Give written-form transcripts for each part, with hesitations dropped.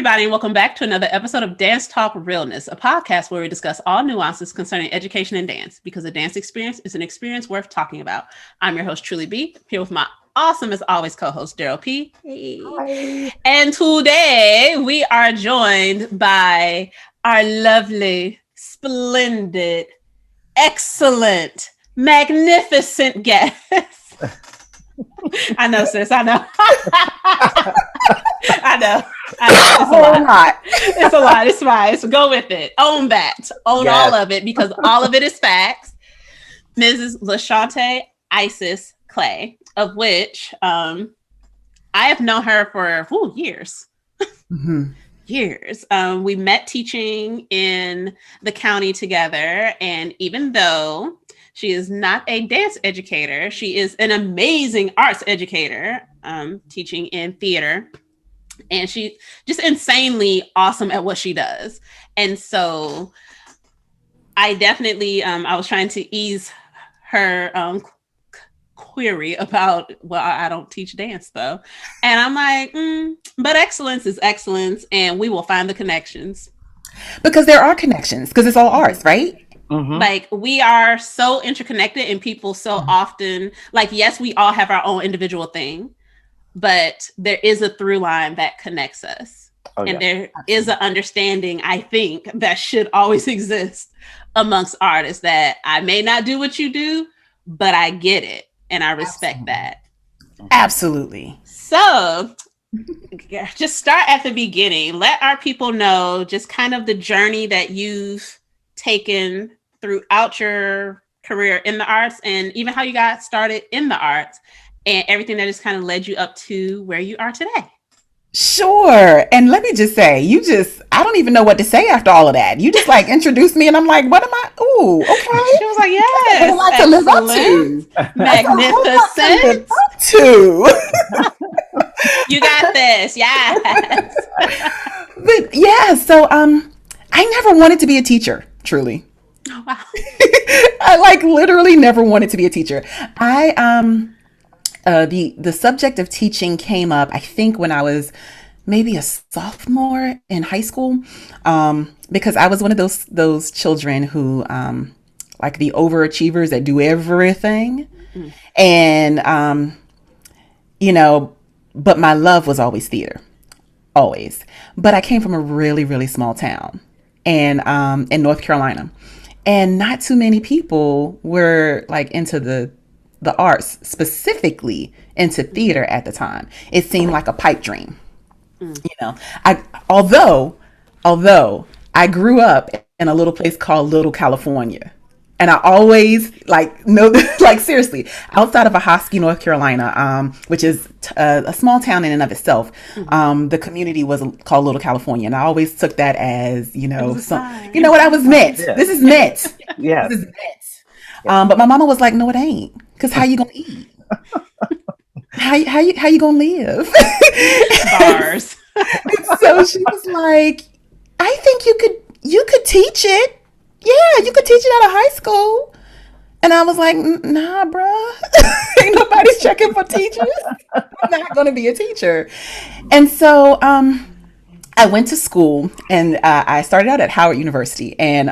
everybody, and welcome back to another episode of Dance Talk Realness, a podcast where we discuss all nuances concerning education and dance, because a dance experience is an experience worth talking about. I'm your host, Truly B, here with my awesome, as always, co-host, Daryl P. Hi. And today we are joined by our lovely, splendid, excellent, magnificent guest. I know, sis. I know. I know. It's a lot. It's a lot. It's fine. So go with it. Own that. Own all of it, because all of it is facts. Mrs. LaShawnté Ayesis Clay, of which I have known her for years. Mm-hmm. Years. We met teaching in the county together, and even though she is not a dance educator, she is an amazing arts educator, teaching in theater. And she's just insanely awesome at what she does. And so I definitely, I was trying to ease her query about, well, I don't teach dance though. And I'm like, but excellence is excellence, and we will find the connections. Because there are connections, because it's all arts, right? Mm-hmm. Like, we are so interconnected, and people so often, like, yes, we all have our own individual thing, but there is a through line that connects us. And there is an understanding, I think, that should always exist amongst artists, that I may not do what you do, but I get it. And I respect that. Absolutely. So just start at the beginning. Let our people know just kind of the journey that you've taken throughout your career in the arts, and even how you got started in the arts, and everything that just kind of led you up to where you are today. Sure. And let me just say, I don't even know what to say after all of that. You just like introduced me, and I'm like, what am I? Ooh, okay. She was like, yes. What am I to live up to? Magnificent. You got this. Yes. But yeah, so I never wanted to be a teacher, truly. Oh, wow. I like literally never wanted to be a teacher. The subject of teaching came up, I think, when I was maybe a sophomore in high school, because I was one of those children who, like the overachievers that do everything. Mm. And, but my love was always theater, always. But I came from a really, really small town and in North Carolina. And not too many people were like into the arts, specifically into theater at the time. It seemed like a pipe dream. Although I grew up in a little place called Little California, and I always seriously, outside of Ahoskie, North Carolina, which is a small town in and of itself, the community was called Little California, and I always took that as what I was meant. Yeah. This is meant. Yeah, this is meant. But my mama was like, no, it ain't. Because how you gonna eat? how you gonna live? Bars. So she was like, I think you could teach it. Yeah, you could teach it out of high school. And I was like, nah, bruh. Ain't nobody's checking for teachers. I'm not gonna be a teacher. And so I went to school, and I started out at Howard University, and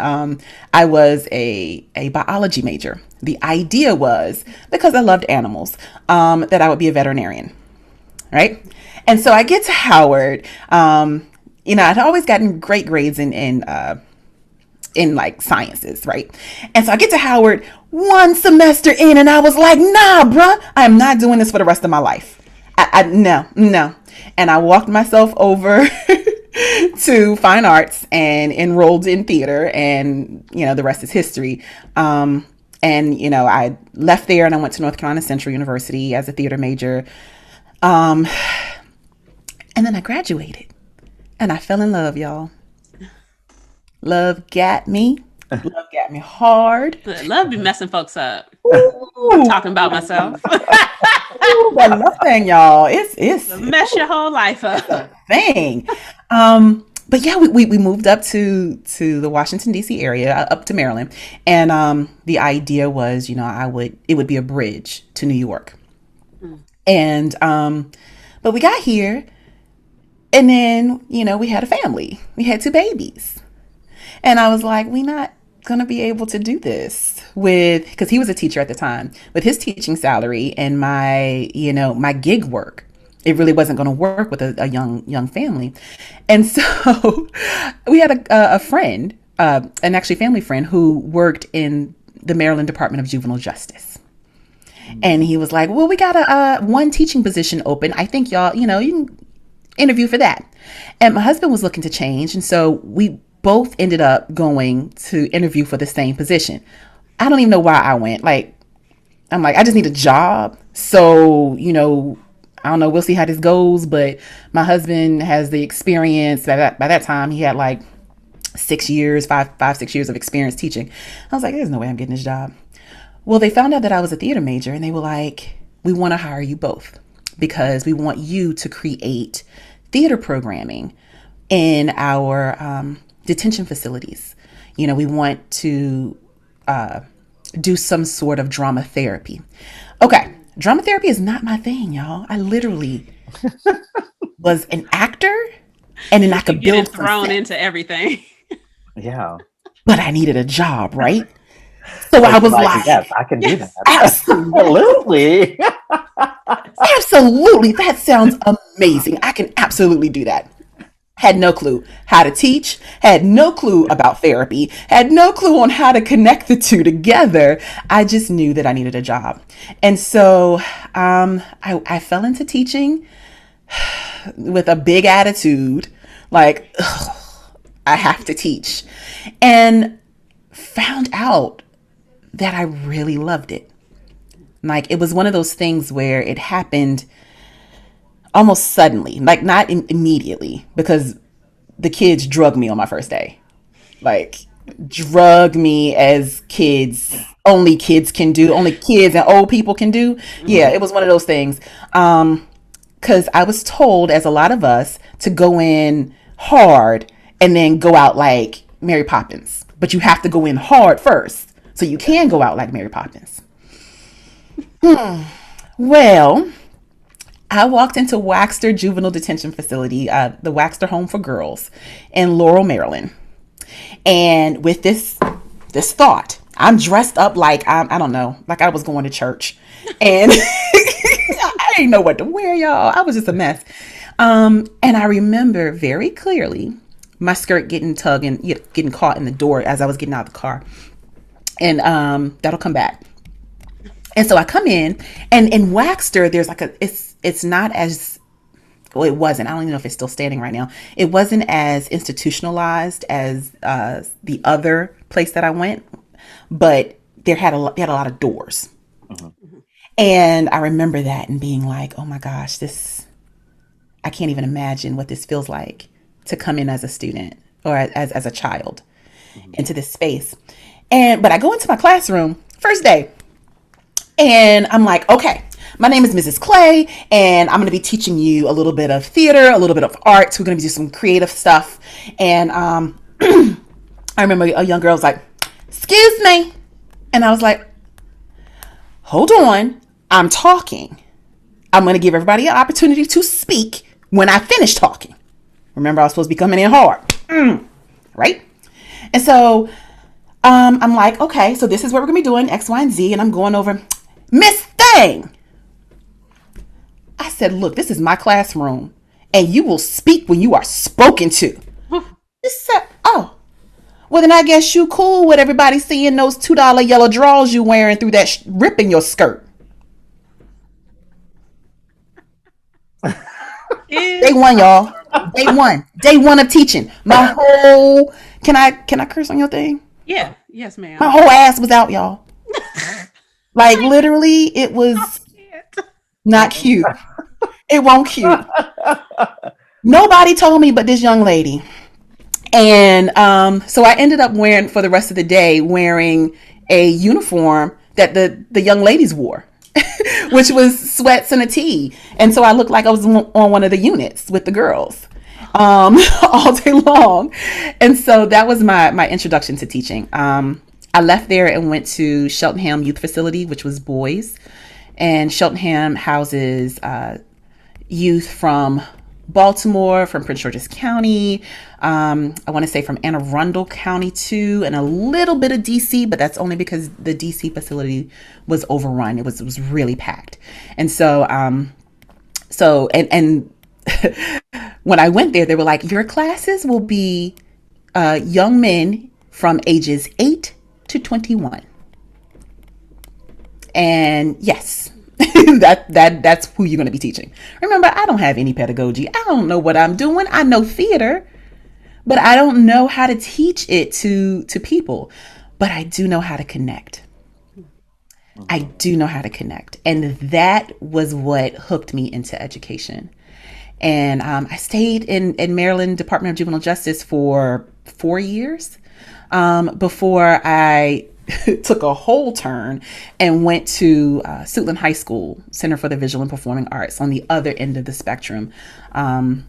I was a biology major. The idea was, because I loved animals, that I would be a veterinarian, right? And so I get to Howard. I'd always gotten great grades in like sciences, right? And so I get to Howard one semester in, and I was like, nah, bruh, I am not doing this for the rest of my life. No. And I walked myself over to fine arts and enrolled in theater, and the rest is history. I left there and I went to North Carolina Central University as a theater major. And then I graduated, and I fell in love, y'all. Love got me. Love got me hard. Love be messing folks up. I'm talking about myself. That love thing, y'all. It's mess your whole life up. It's a thing. But yeah, we moved up to the Washington D.C. area, up to Maryland, and the idea was, it would be a bridge to New York. And but we got here, And then, we had a family. We had 2 babies. And I was like, we not going to be able to do this because he was a teacher at the time, with his teaching salary and my gig work. It really wasn't going to work with a young family. And so we had a friend, an actually family friend, who worked in the Maryland Department of Juvenile Justice. And he was like, well, we got a one teaching position open. I think y'all, you can interview for that. And my husband was looking to change. And so we both ended up going to interview for the same position. I don't even know why I went. I'm like, I just need a job. So, I don't know. We'll see how this goes. But my husband has the experience. By that time, he had 6 years, 6 years of experience teaching. I was like, there's no way I'm getting this job. Well, they found out that I was a theater major, and they were like, we want to hire you both because we want you to create theater programming in our detention facilities. We want to do some sort of drama therapy. Okay. Drama therapy is not my thing, y'all. I literally was an actor, and then I could build thrown into everything. Yeah. But I needed a job, right? So I was like, yes, I can do that. Absolutely. Absolutely. That sounds amazing. I can absolutely do that. Had no clue how to teach, had no clue about therapy, had no clue on how to connect the two together. I just knew that I needed a job. And so I fell into teaching with a big attitude, like, I have to teach, and found out that I really loved it. It was one of those things where it happened almost suddenly, not immediately, because the kids drugged me on my first day. Drug me as only kids can do, only kids and old people can do. Yeah, it was one of those things. Because I was told, as a lot of us, to go in hard and then go out like Mary Poppins. But you have to go in hard first, so you can go out like Mary Poppins. Well, I walked into Waxter Juvenile Detention Facility, the Waxter Home for Girls in Laurel, Maryland. And with this thought, I'm dressed up like, I don't know, like I was going to church. And I didn't know what to wear, y'all. I was just a mess. And I remember very clearly my skirt getting tugged and getting caught in the door as I was getting out of the car. And that'll come back. And so I come in, and in Waxter, there's it's not as, well, it wasn't. I don't even know if it's still standing right now. It wasn't as institutionalized as the other place that I went, but they had a lot of doors. Mm-hmm. And I remember that and being like, oh my gosh, I can't even imagine what this feels like to come in as a student or as a child into this space. But I go into my classroom first day, and I'm like, okay, my name is Mrs. Clay, and I'm going to be teaching you a little bit of theater, a little bit of art. We're going to do some creative stuff. And I remember a young girl was like, excuse me. And I was like, hold on, I'm talking. I'm going to give everybody an opportunity to speak when I finish talking. Remember, I was supposed to be coming in hard. Right? And so I'm like, okay, so this is what we're going to be doing, X, Y, and Z. And I'm going over, Miss Thing. I said, look, this is my classroom, and you will speak when you are spoken to. She said, oh, well, then I guess you cool with everybody seeing those $2 yellow drawers you wearing through that rip in your skirt. Day one, y'all. Day one of teaching. My whole, can I curse on your thing? Yeah. Yes, ma'am. My whole ass was out, y'all. Literally, it was not cute. It won't cute. Nobody told me but this young lady. And so I ended up wearing, for the rest of the day, wearing a uniform that the young ladies wore, which was sweats and a tee. And so I looked like I was on one of the units with the girls all day long. And so that was my introduction to teaching. I left there and went to Cheltenham Youth Facility, which was boys. And Cheltenham houses youth from Baltimore, from Prince George's County. I want to say from Anne Arundel County too, and a little bit of DC, but that's only because the DC facility was overrun. It was really packed. And so, when I went there, they were like, your classes will be young men from ages 8 to 21. And yes, that's who you're going to be teaching. Remember, I don't have any pedagogy. I don't know what I'm doing. I know theater, but I don't know how to teach it to people. But I do know how to connect. I do know how to connect. And that was what hooked me into education. And I stayed in Maryland Department of Juvenile Justice for 4 years before I took a whole turn and went to Suitland High School, Center for the Visual and Performing Arts, on the other end of the spectrum, and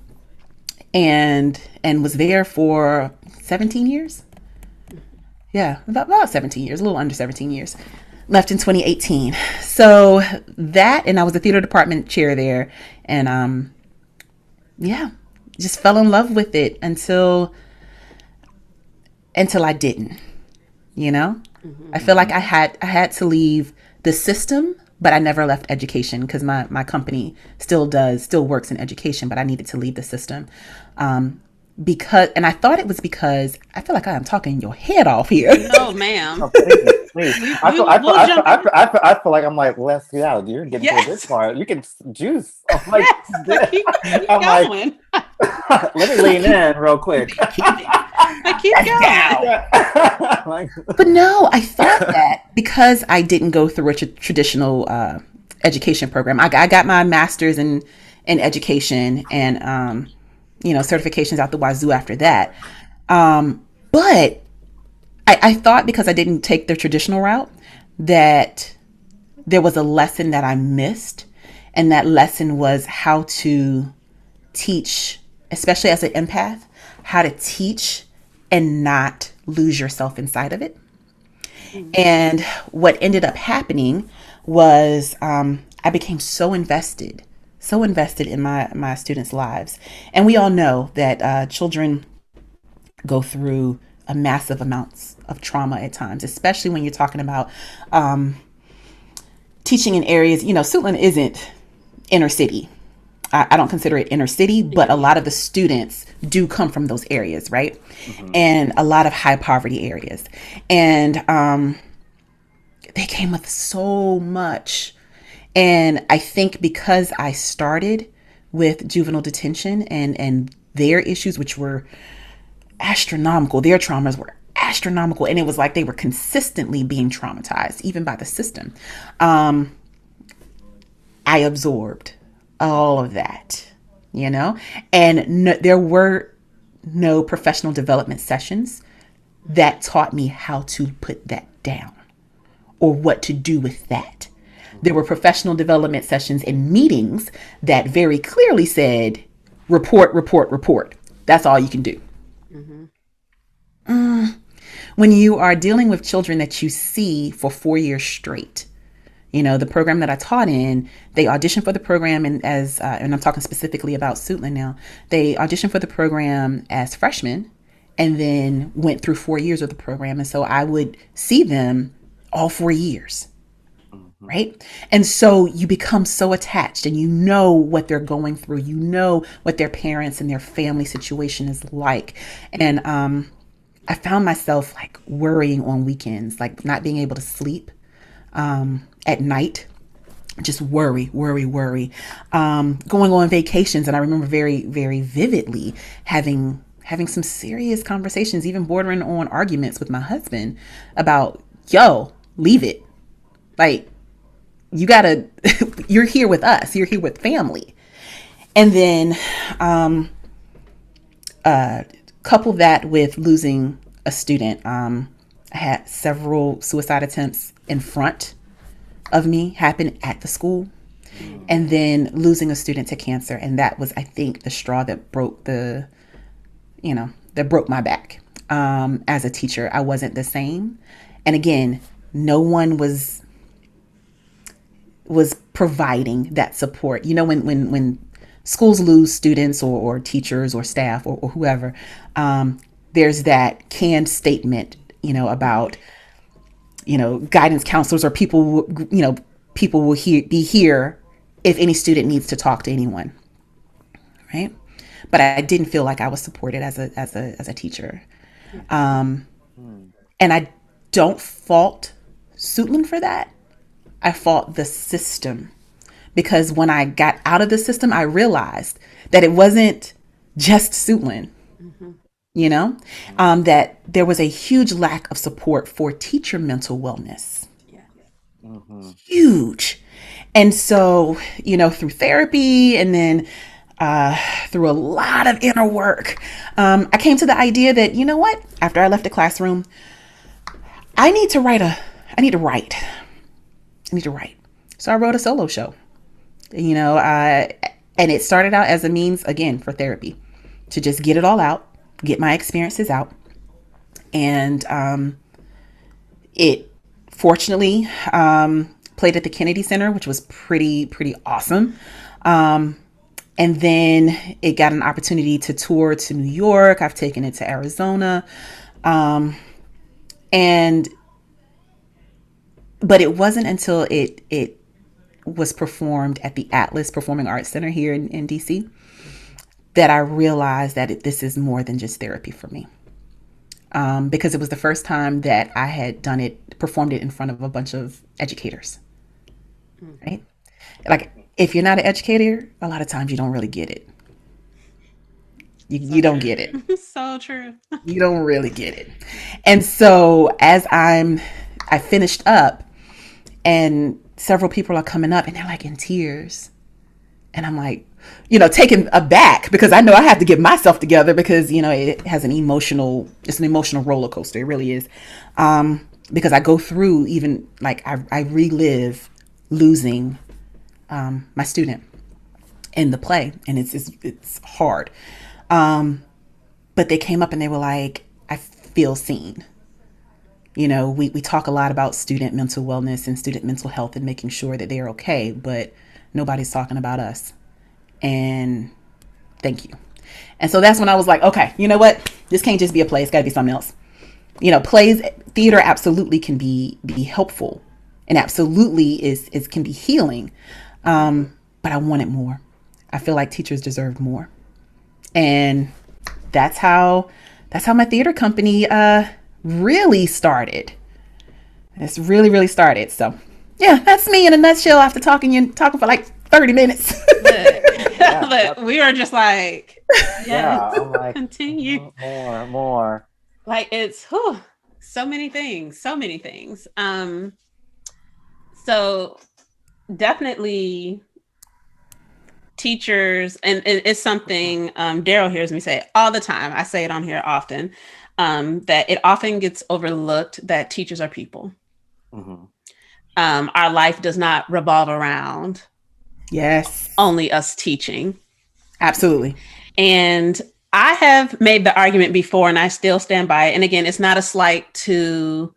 was there for 17 years. Yeah, about 17 years, a little under 17 years. Left in 2018. So that, and I was the theater department chair there, and just fell in love with it until I didn't. I feel like I had to leave the system, but I never left education, because my company still works in education, but I needed to leave the system. And I thought it was because I feel like I am talking your head off here. No, ma'am. Oh, please. I feel like I'm like, Leslie, out. You're getting to this part. You can juice. I'm like, keep going. Like, let me lean in real quick. Keep going. But no, I thought that because I didn't go through a traditional education program. I got my master's in education, and certifications out the wazoo after that. But I thought, because I didn't take the traditional route, that there was a lesson that I missed. And that lesson was how to teach, especially as an empath, how to teach and not lose yourself inside of it. Mm-hmm. And what ended up happening was I became so invested in my students' lives. And we all know that children go through a massive amounts of trauma at times, especially when you're talking about teaching in areas, Suitland isn't inner city. I don't consider it inner city, but a lot of the students do come from those areas, right? Mm-hmm. And a lot of high poverty areas. And they came with so much. And I think because I started with juvenile detention and their issues, which were astronomical, their traumas were astronomical. And it was like they were consistently being traumatized, even by the system. I absorbed all of that, and there were no professional development sessions that taught me how to put that down or what to do with that. There were professional development sessions and meetings that very clearly said, report. That's all you can do. Mm-hmm. When you are dealing with children that you see for 4 years straight, the program that I taught in, they auditioned for the program, and and I'm talking specifically about Suitland now, they auditioned for the program as freshmen and then went through 4 years of the program. And so I would see them all 4 years. Right. And so you become so attached, and you know what they're going through. You know what their parents and their family situation is like. And I found myself like worrying on weekends, like not being able to sleep at night. Just worry. Going on vacations. And I remember very, very vividly having some serious conversations, even bordering on arguments with my husband about, leave it. Like, you're here with us. You're here with family. And then couple that with losing a student. I had several suicide attempts in front of me happen at the school, and then losing a student to cancer. And that was, I think, the straw that broke my back. As a teacher, I wasn't the same. And again, no one was providing that support. When schools lose students or teachers or staff or whoever, there's that canned statement, about, guidance counselors or people, people will be here if any student needs to talk to anyone. Right. But I didn't feel like I was supported as a teacher. And I don't fault Suitland for that. I fault the system, because when I got out of the system, I realized that it wasn't just Suitland, that there was a huge lack of support for teacher mental wellness. Huge. And so, through therapy and then through a lot of inner work, I came to the idea that, after I left the classroom, I need to write. So I wrote a solo show, and it started out as a means, again, for therapy, to just get it all out, get my experiences out. And it fortunately played at the Kennedy Center, which was pretty awesome. And then it got an opportunity to tour to New York. I've taken it to Arizona. But it wasn't until it was performed at the Atlas Performing Arts Center here in DC that I realized that this is more than just therapy for me. Because it was the first time that I had performed it in front of a bunch of educators, right? Like, if you're not an educator, a lot of times you don't really get it. You don't get it. So true. You don't really get it. And so as I finished up, and several people are coming up and they're like in tears. And I'm like, taken aback, because I know I have to get myself together, because, it has it's an emotional roller coaster. It really is. Because I go through, even like I relive losing my student in the play, and it's hard. But they came up and they were like, I feel seen. We talk a lot about student mental wellness and student mental health and making sure that they're okay, but nobody's talking about us. And thank you. And so that's when I was like, okay, you know what? This can't just be a play. It's got to be something else. Theater absolutely can be helpful, and absolutely can be healing. But I wanted more. I feel like teachers deserve more. And that's how my theater company really started. It's really started. So yeah, that's me in a nutshell after talking for like 30 minutes. Look, we are just like, I'm like, continue. More. Like, it's so many things. So definitely teachers, and it's something Daryl hears me say all the time. I say it on here often. That it often gets overlooked that teachers are people. Our life does not revolve around only us teaching. Absolutely. And I have made the argument before, and I still stand by it. And again, it's not a slight to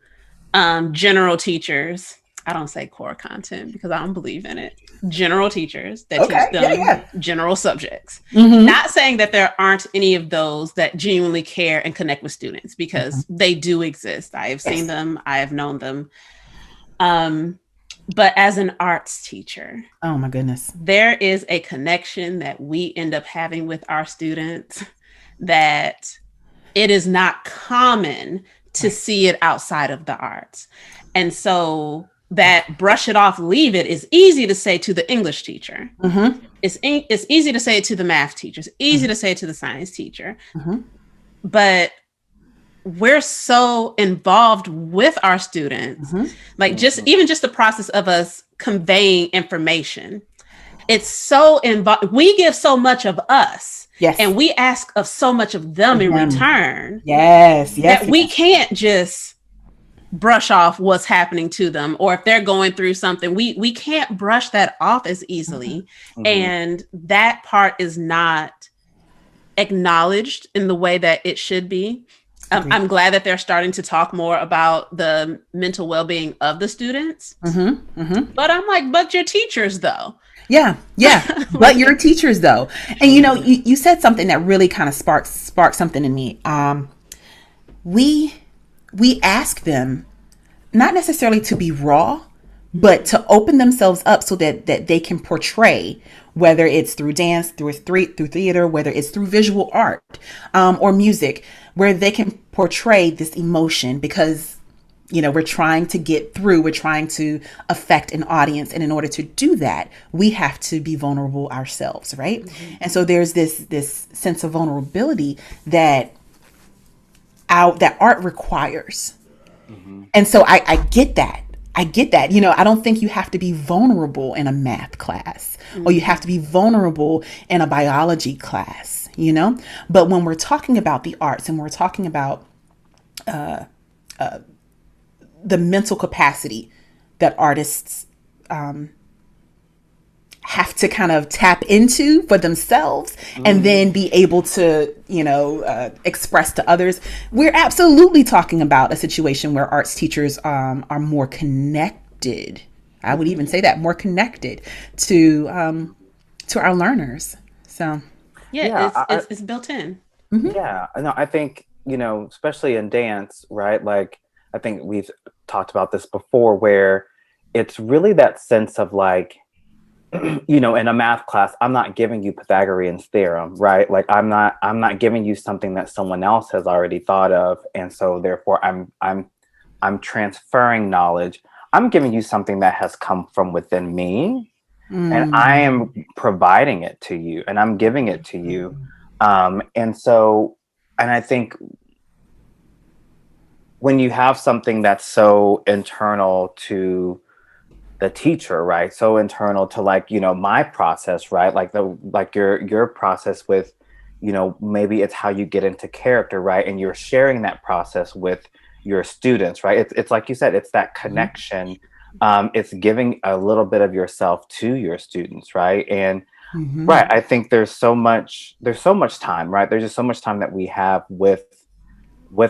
general teachers. I don't say core content because I don't believe in it. General teachers that teach them general subjects. Not saying that there aren't any of those that genuinely care and connect with students, because they do exist. I have seen them. I have known them. But as an arts teacher, oh my goodness, there is a connection that we end up having with our students that it is not common to see it outside of the arts. And so that brush it off, leave it is easy to say to the English teacher. It's easy to say it to the math teacher. It's easy to say it to the science teacher. But we're so involved with our students, like just the process of us conveying information. It's so involved. We give so much of us, and we ask of so much of them in return. That we can't just brush off what's happening to them, or if they're going through something, we can't brush that off as easily. And that part is not acknowledged in the way that it should be. I'm glad that they're starting to talk more about the mental well-being of the students. But I'm like, but your teachers though, Yeah, but you're teachers though, and you said something that really kind of sparked something in me. We ask them not necessarily to be raw, but to open themselves up so that they can portray, whether it's through dance, through theater, whether it's through visual art, or music, where they can portray this emotion, because we're trying to get through, we're trying to affect an audience. And in order to do that, we have to be vulnerable ourselves, right? Mm-hmm. And so there's this sense of vulnerability that art requires. Mm-hmm. And so I get that. I don't think you have to be vulnerable in a math class, or you have to be vulnerable in a biology class, But when we're talking about the arts, and we're talking about the mental capacity that artists have to kind of tap into for themselves, and then be able to, express to others. We're absolutely talking about a situation where arts teachers are more connected. I would even say that, more connected to our learners. So it's built in. Mm-hmm. Yeah, no, I think, especially in dance, right? Like, I think we've talked about this before, where it's really that sense of like, in a math class, I'm not giving you Pythagorean's theorem, right? Like, I'm not giving you something that someone else has already thought of, and so therefore I'm transferring knowledge. I'm giving you something that has come from within me, and I am providing it to you, and I'm giving it to you, and I think when you have something that's so internal to the teacher, right? So internal to, like, my process, right? Like your process with, maybe it's how you get into character, right? And you're sharing that process with your students, right? It's like you said, it's that connection. It's giving a little bit of yourself to your students, right? And right, I think there's so much time, right? There's just so much time that we have with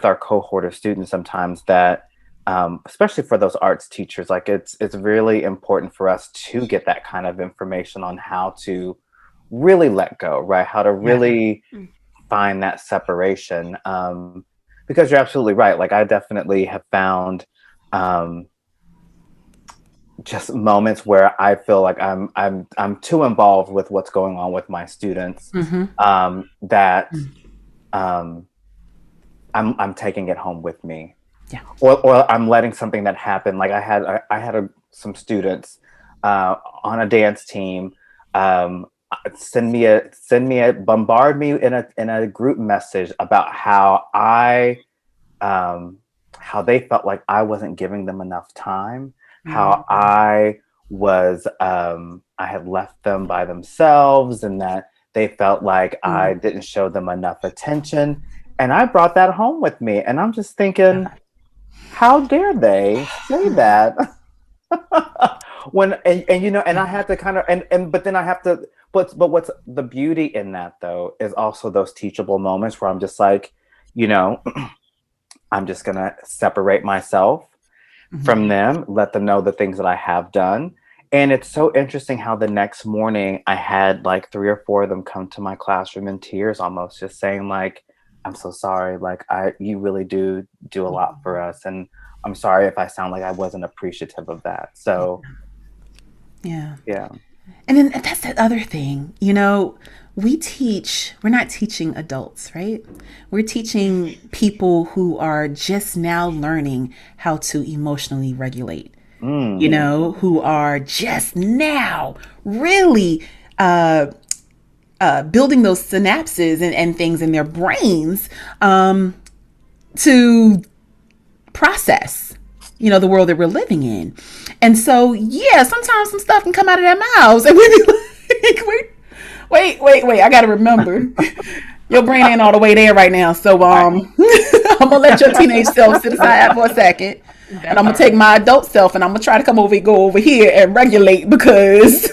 our cohort of students sometimes, that especially for those arts teachers, like it's really important for us to get that kind of information on how to really let go, right? How to really find that separation, because you're absolutely right. Like, I definitely have found just moments where I feel like I'm too involved with what's going on with my students, that I'm taking it home with me. Yeah. Or I'm letting something that happened. Like, I had some students on a dance team bombard me in a group message about how they felt like I wasn't giving them enough time, how I had left them by themselves, and that they felt like I didn't show them enough attention. And I brought that home with me, and I'm just thinking, how dare they say that? And I had to kind of, but then I have to, but what's the beauty in that, though, is also those teachable moments where I'm just like, I'm just going to separate myself from them, let them know the things that I have done. And it's so interesting how the next morning I had like 3 or 4 of them come to my classroom in tears, almost just saying like, I'm so sorry. Like, you really do a lot for us. And I'm sorry if I sound like I wasn't appreciative of that. So yeah. And then that's that other thing, we're not teaching adults, right? We're teaching people who are just now learning how to emotionally regulate, who are just now really building those synapses and things in their brains to process, the world that we're living in. And so, sometimes some stuff can come out of their mouths and we be like, wait, I got to remember. Your brain ain't all the way there right now. So I'm going to let your teenage self sit aside for a second. And I'm going to take my adult self and I'm going to try to go over here and regulate, because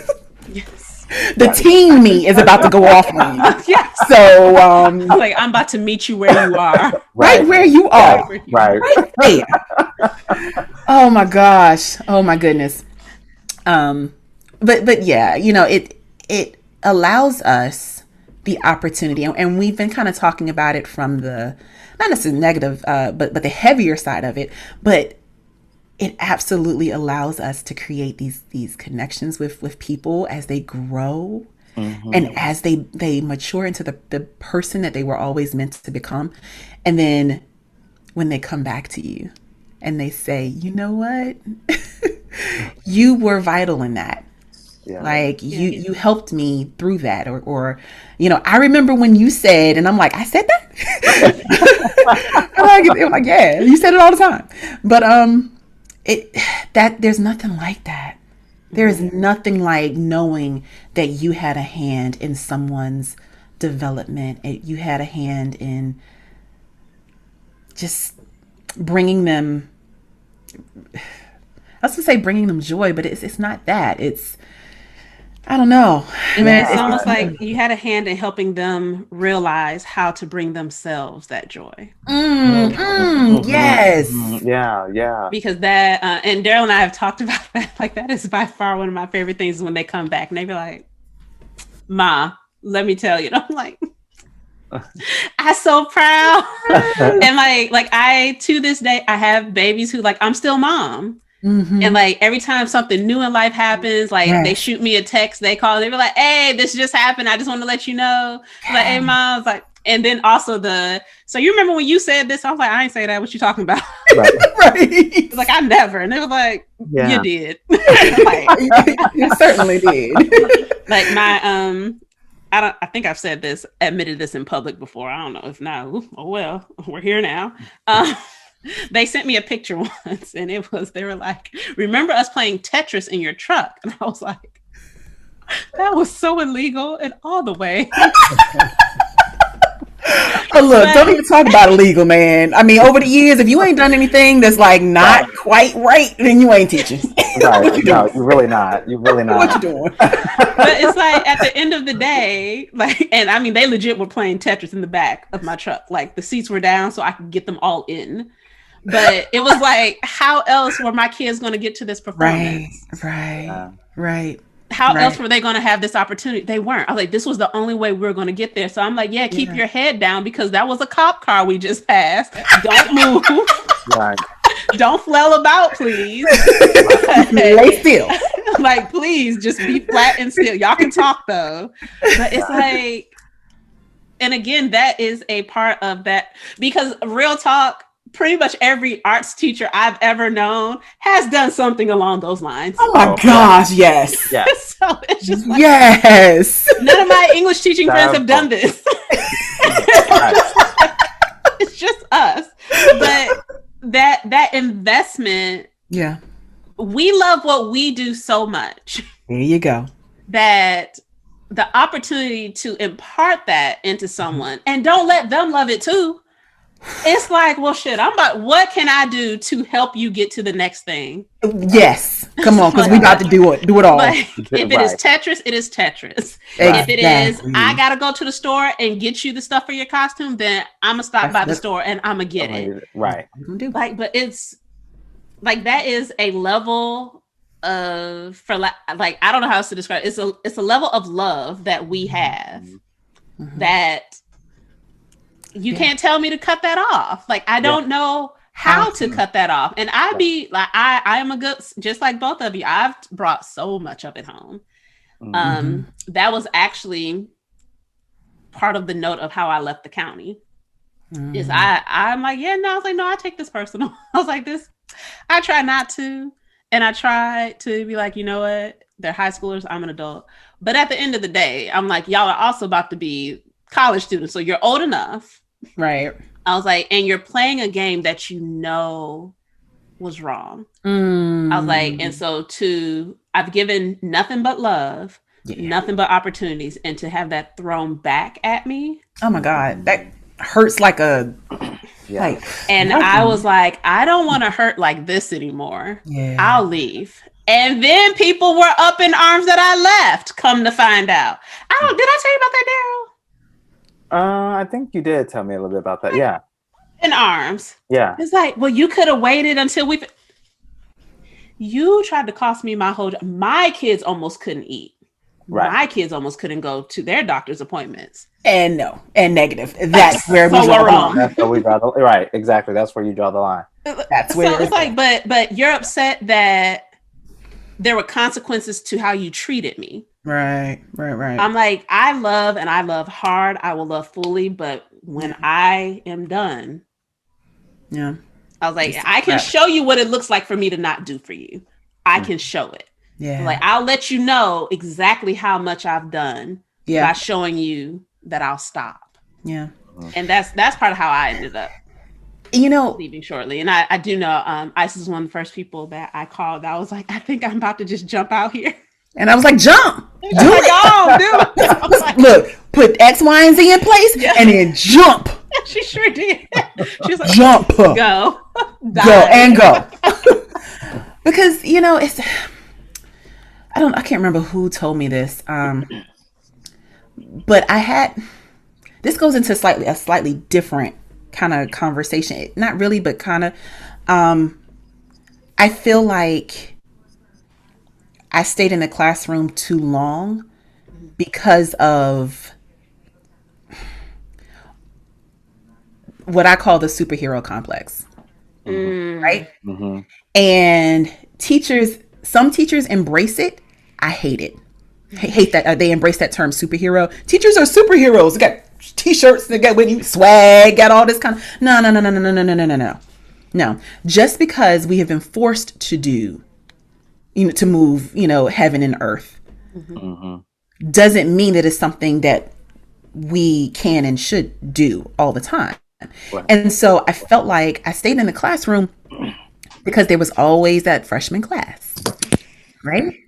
the teen me is about to go off on you. So like, I'm about to meet you where you are. Right where you are. Right there. Oh my gosh. Oh my goodness. but yeah, it allows us the opportunity, and we've been kind of talking about it from the not necessarily negative, but the heavier side of it. But it absolutely allows us to create these connections with people as they grow. And as they mature into the person that they were always meant to become. And then when they come back to you and they say, you know what, you were vital in that. Yeah. Like you helped me through that, or I remember when you said, and I'm like, I said that. I'm like, yeah, you said it all the time. But that there's nothing like that. There is nothing like knowing that you had a hand in someone's development. You had a hand in just bringing them. I was gonna say bringing them joy, but it's not that. It's, I don't know. It's almost like you had a hand in helping them realize how to bring themselves that joy. Yes. Yeah. Because that, and Daryl and I have talked about that. Like, that is by far one of my favorite things when they come back and they be like, Ma, let me tell you. And I'm like, I'm so proud. And like I, to this day, I have babies who like, I'm still mom. And like every time something new in life happens, like they shoot me a text, they call, they be like, hey, this just happened. I just want to let you know. Like, hey, Mom. I was like, and then also so you remember when you said this? I was like, I ain't say that. What you talking about? Right. Like, I never. And they were like, you did. Like, you certainly did. Like my, I think I've admitted this in public before. I don't know if not. Oh, well, we're here now. They sent me a picture once and they were like, remember us playing Tetris in your truck? And I was like, that was so illegal in all the way. But look, don't even talk about illegal, man. I mean, over the years, if you ain't done anything that's like not quite right, then you ain't teaching. Right. No, you're really not. What you doing? But it's like at the end of the day, like, and I mean, they legit were playing Tetris in the back of my truck. Like the seats were down so I could get them all in. But it was like, how else were my kids going to get to this performance? Right. How else were they going to have this opportunity? They weren't. I was like, this was the only way we were going to get there. So I'm like, keep your head down because that was a cop car we just passed. Don't move. Right. Don't flail about, please. Lay still. Like, please just be flat and still. Y'all can talk though. But it's like, and again, that is a part of that because real talk, pretty much every arts teacher I've ever known has done something along those lines. Oh my gosh, yes. So it's just like, yes. None of my English teaching friends have done this. It's just us. But that investment, we love what we do so much. There you go. That the opportunity to impart that into someone and don't let them love it too. It's like, well, shit, what can I do to help you get to the next thing? Yes. Come on, because we got to do it all. Like, if it is Tetris, it is Tetris. Exactly. If it is, I got to go to the store and get you the stuff for your costume, then I'm going to stop by the store and I'm going to get it. Right. Like, but it's like, that is a level of, I don't know how else to describe it. It's a level of love that we have that you can't tell me to cut that off. Like, I don't know how to cut that off. And I'd be like, I am just like both of you, I've brought so much of it home. That was actually part of the note of how I left the county. Is I'm like, I was like, no, I take this personal. I was like, I try not to. And I try to be like, you know what? They're high schoolers. I'm an adult. But at the end of the day, I'm like, y'all are also about to be college students. So you're old enough. Right. I was like, and you're playing a game that you know was wrong. I was like, and so I've given nothing but love, nothing but opportunities, and to have that thrown back at me. Oh my God. That hurts like and nothing. I was like, I don't want to hurt like this anymore. I'll leave. And then people were up in arms that I left, come to find out. Did I tell you about that, Daryl? I think you did tell me a little bit about that. Yeah. In arms. Yeah. It's like, well, you could have waited until You tried to cost me my whole job. My kids almost couldn't eat. Right. My kids almost couldn't go to their doctor's appointments. And no, and negative. That's where we So draw we're the wrong. line. That's where we draw the right. Exactly. That's where you draw the line. That's where So it's like, but you're upset that there were consequences to how you treated me. Right. I'm like, I love hard. I will love fully, but when I am done, yeah, I was like, I can show you what it looks like for me to not do for you. I can show it. yeah. Like, I'll let you know exactly how much I've done by showing you that I'll stop. Yeah. And that's part of how I ended up, leaving shortly. And I do know Isis was one of the first people that I called. I was like, I think I'm about to just jump out here. And I was like, jump. Do it. Like, look, put X, Y, and Z in place and then jump. She sure did. She was like, jump. Go. Go. Because, it's... I can't remember who told me this. But this goes into a slightly different kind of conversation. Not really, but kind of, I feel like I stayed in the classroom too long because of what I call the superhero complex. Right? Mm-hmm. And some teachers embrace it. I hate it. I hate that they embrace that term superhero. Teachers are superheroes. They got t-shirts, they got swag, got all this kind of no. Just because we have been forced to do, to move, heaven and earth, doesn't mean that it's something that we can and should do all the time. Right. And so I felt like I stayed in the classroom because there was always that freshman class, right?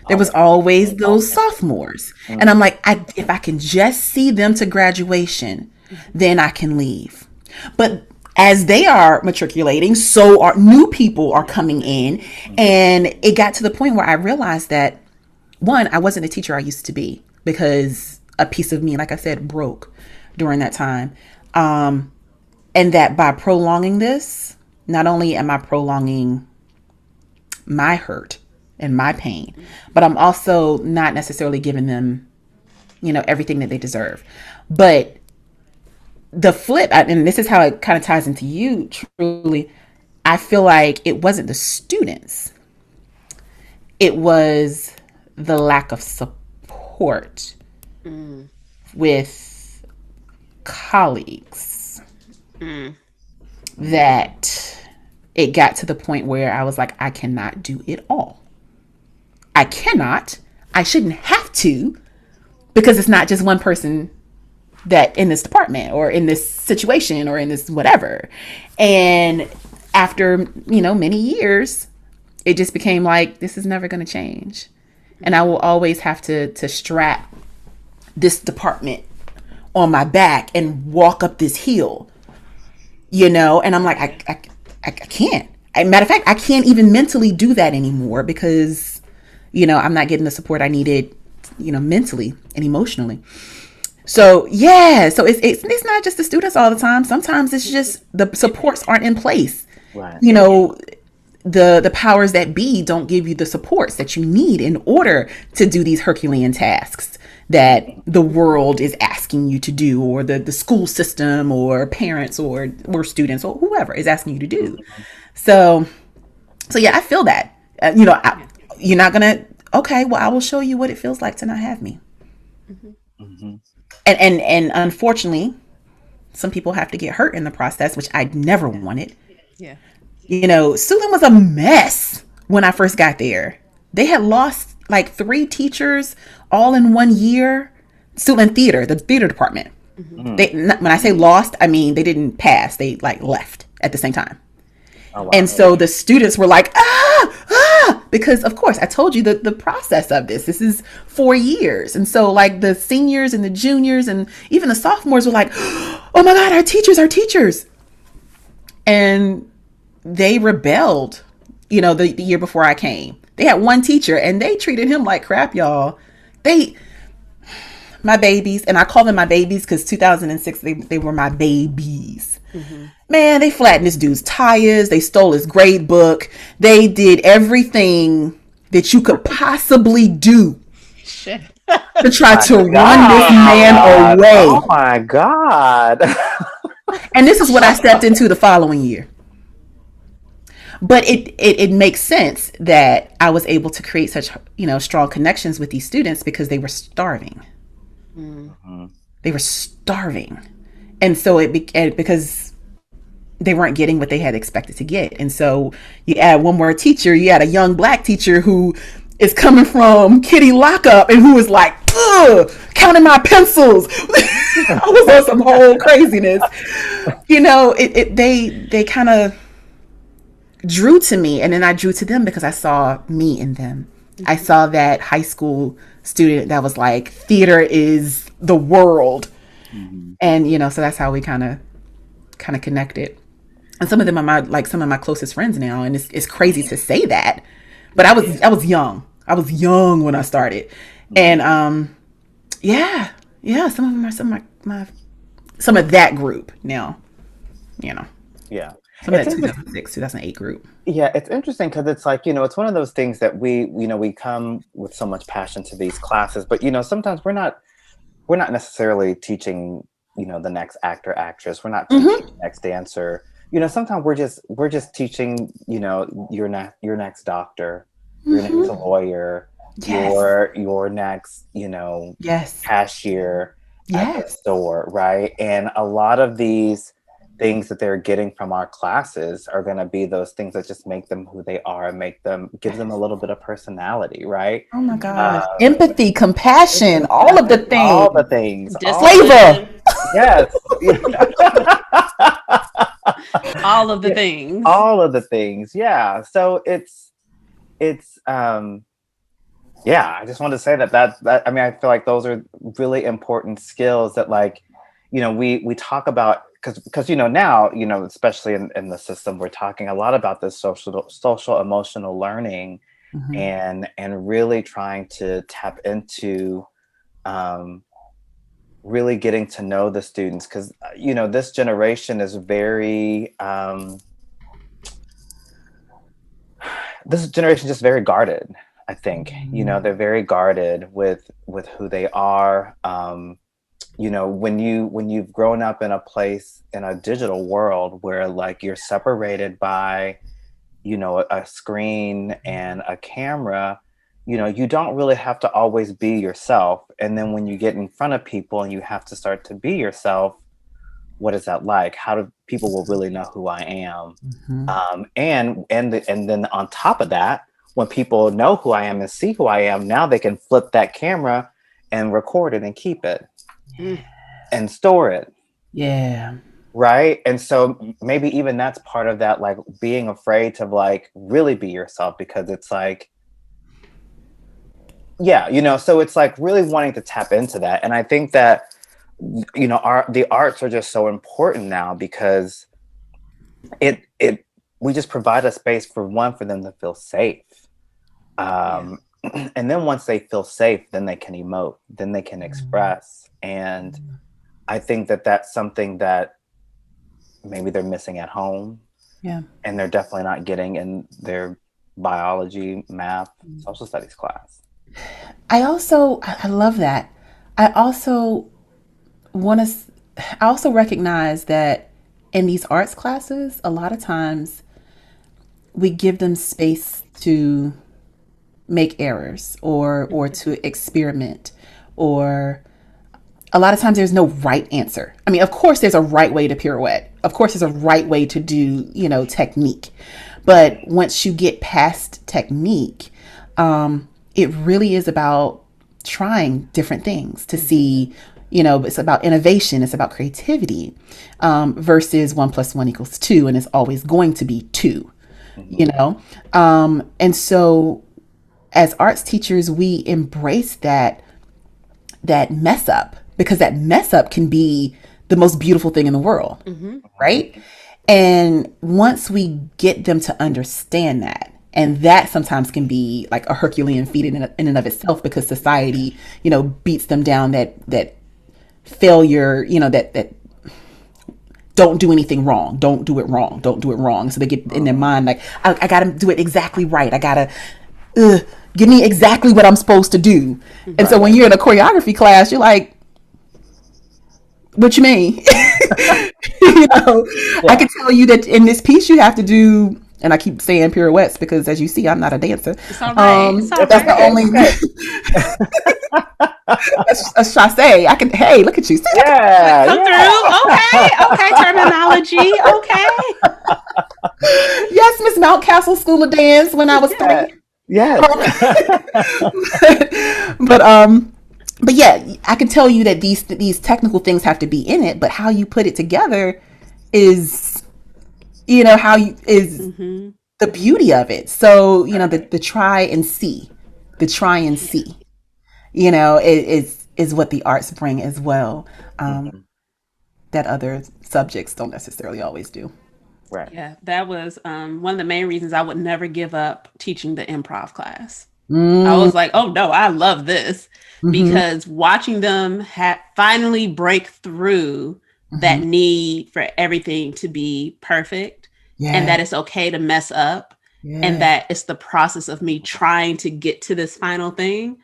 There was always those sophomores. And I'm like, if I can just see them to graduation, then I can leave. But as they are matriculating, so are new people are coming in. And it got to the point where I realized that, one, I wasn't the teacher I used to be because a piece of me, like I said, broke during that time. And that by prolonging this, not only am I prolonging my hurt and my pain, but I'm also not necessarily giving them, everything that they deserve. But the flip, and this is how it kind of ties into you, truly, I feel like it wasn't the students. It was the lack of support with colleagues that it got to the point where I was like, I cannot do it all. I shouldn't have to, because it's not just one person that in this department or in this situation or in this whatever. And after, many years, it just became like, this is never going to change. And I will always have to strap this department on my back and walk up this hill, and I'm like, I can't. Matter of fact, I can't even mentally do that anymore because, I'm not getting the support I needed, mentally and emotionally. So, so it's not just the students all the time. Sometimes it's just the supports aren't in place. Right. The powers that be don't give you the supports that you need in order to do these Herculean tasks that the world is asking you to do, or the school system or parents or students or whoever is asking you to do. So yeah, I feel that, you're not gonna, okay, well, I will show you what it feels like to not have me. And unfortunately, some people have to get hurt in the process, which I never wanted. Yeah. Suitland was a mess when I first got there. They had lost like 3 teachers all in 1 year. Suitland Theater, the theater department. When I say lost, I mean they didn't pass. They left at the same time. Oh, wow. And so the students were like, because of course I told you the process of this is 4 years. And so the seniors and the juniors and even the sophomores were like, oh my God, our teachers. And they rebelled, the year before I came. They had one teacher and they treated him like crap, y'all. My babies, and I call them my babies because 2006, they were my babies. Mm-hmm. Man, they flattened this dude's tires. They stole his grade book. They did everything that you could possibly do Shit. to try My to run this man God. away. Oh my God. And this is what I stepped into the following year. But it makes sense that I was able to create such, strong connections with these students because they were starving. Mm-hmm. They were starving. And so because they weren't getting what they had expected to get. And so you add one more teacher, you add a young Black teacher who is coming from kitty lockup and who is like, ugh, counting my pencils. I was on some whole craziness. They kind of drew to me, and then I drew to them because I saw me in them. Mm-hmm. I saw that high school student that was like, theater is the world. Mm-hmm. And so that's how we kind of connected. And some of them are some of my closest friends now, and it's crazy to say that, but I was young. I was young when I started, and some of them are some of that group now. Yeah. Some of that 2006, 2008 group. Yeah, it's interesting because it's like, it's one of those things that we come with so much passion to these classes, but sometimes we're not necessarily teaching, the next actor, actress. We're not teaching the next dancer. Sometimes we're just teaching, your next doctor, your next lawyer, your next, cashier at the store, right? And a lot of these things that they're getting from our classes are going to be those things that just make them who they are and give them a little bit of personality, right? Oh my God. Empathy, compassion, all of the things. Flavor. Yes. All of the things. All of the things. Yeah. So it's I just wanted to say that I mean, I feel like those are really important skills that we talk about because now, especially in the system, we're talking a lot about this social emotional learning, and really trying to tap into really getting to know the students, because this generation is very just very guarded. I think they're very guarded with who they are. When you've grown up in a place in a digital world where you're separated by a screen and a camera, you don't really have to always be yourself. And then when you get in front of people and you have to start to be yourself, what is that like? How do people will really know who I am? And then on top of that, when people know who I am and see who I am, now they can flip that camera and record it and keep it and store it. Yeah. Right. And so maybe even that's part of that, being afraid to really be yourself, because it's so it's really wanting to tap into that. And I think that, the arts are just so important now because we just provide a space for them to feel safe. And then once they feel safe, then they can emote, then they can express. And I think that that's something that maybe they're missing at home. Yeah. And they're definitely not getting in their biology, math, social studies class. I love that. I also recognize that in these arts classes, a lot of times we give them space to make errors or to experiment, or a lot of times there's no right answer. I mean, of course there's a right way to pirouette. Of course there's a right way to do, technique. But once you get past technique, it really is about trying different things to see, it's about innovation. It's about creativity, versus 1 + 1 = 2. And it's always going to be 2, and so as arts teachers, we embrace that mess up, because that mess up can be the most beautiful thing in the world, right? And once we get them to understand that, and that sometimes can be like a Herculean feat in and of itself, because society, beats them down that failure, that don't do anything wrong. Don't do it wrong. Don't do it wrong. So they get in their mind like, I got to do it exactly right. I got to give me exactly what I'm supposed to do. And so when you're in a choreography class, you're like, what you mean? I can tell you that in this piece you have to do, and I keep saying pirouettes because, as you see, I'm not a dancer. It's all right. That's the only. A chasse. I can. Hey, look at you. Come through. Okay. Terminology. Okay. Yes, Miss Mountcastle School of Dance when I was 3. Yes. But yeah, I can tell you that these technical things have to be in it, but how you put it together is, the beauty of it. So, the try and see, is what the arts bring as well. That other subjects don't necessarily always do. Right. Yeah, that was one of the main reasons I would never give up teaching the improv class. I was like, oh no, I love this. Because watching them finally break through that need for everything to be perfect and that it's okay to mess up and that it's the process of me trying to get to this final thing.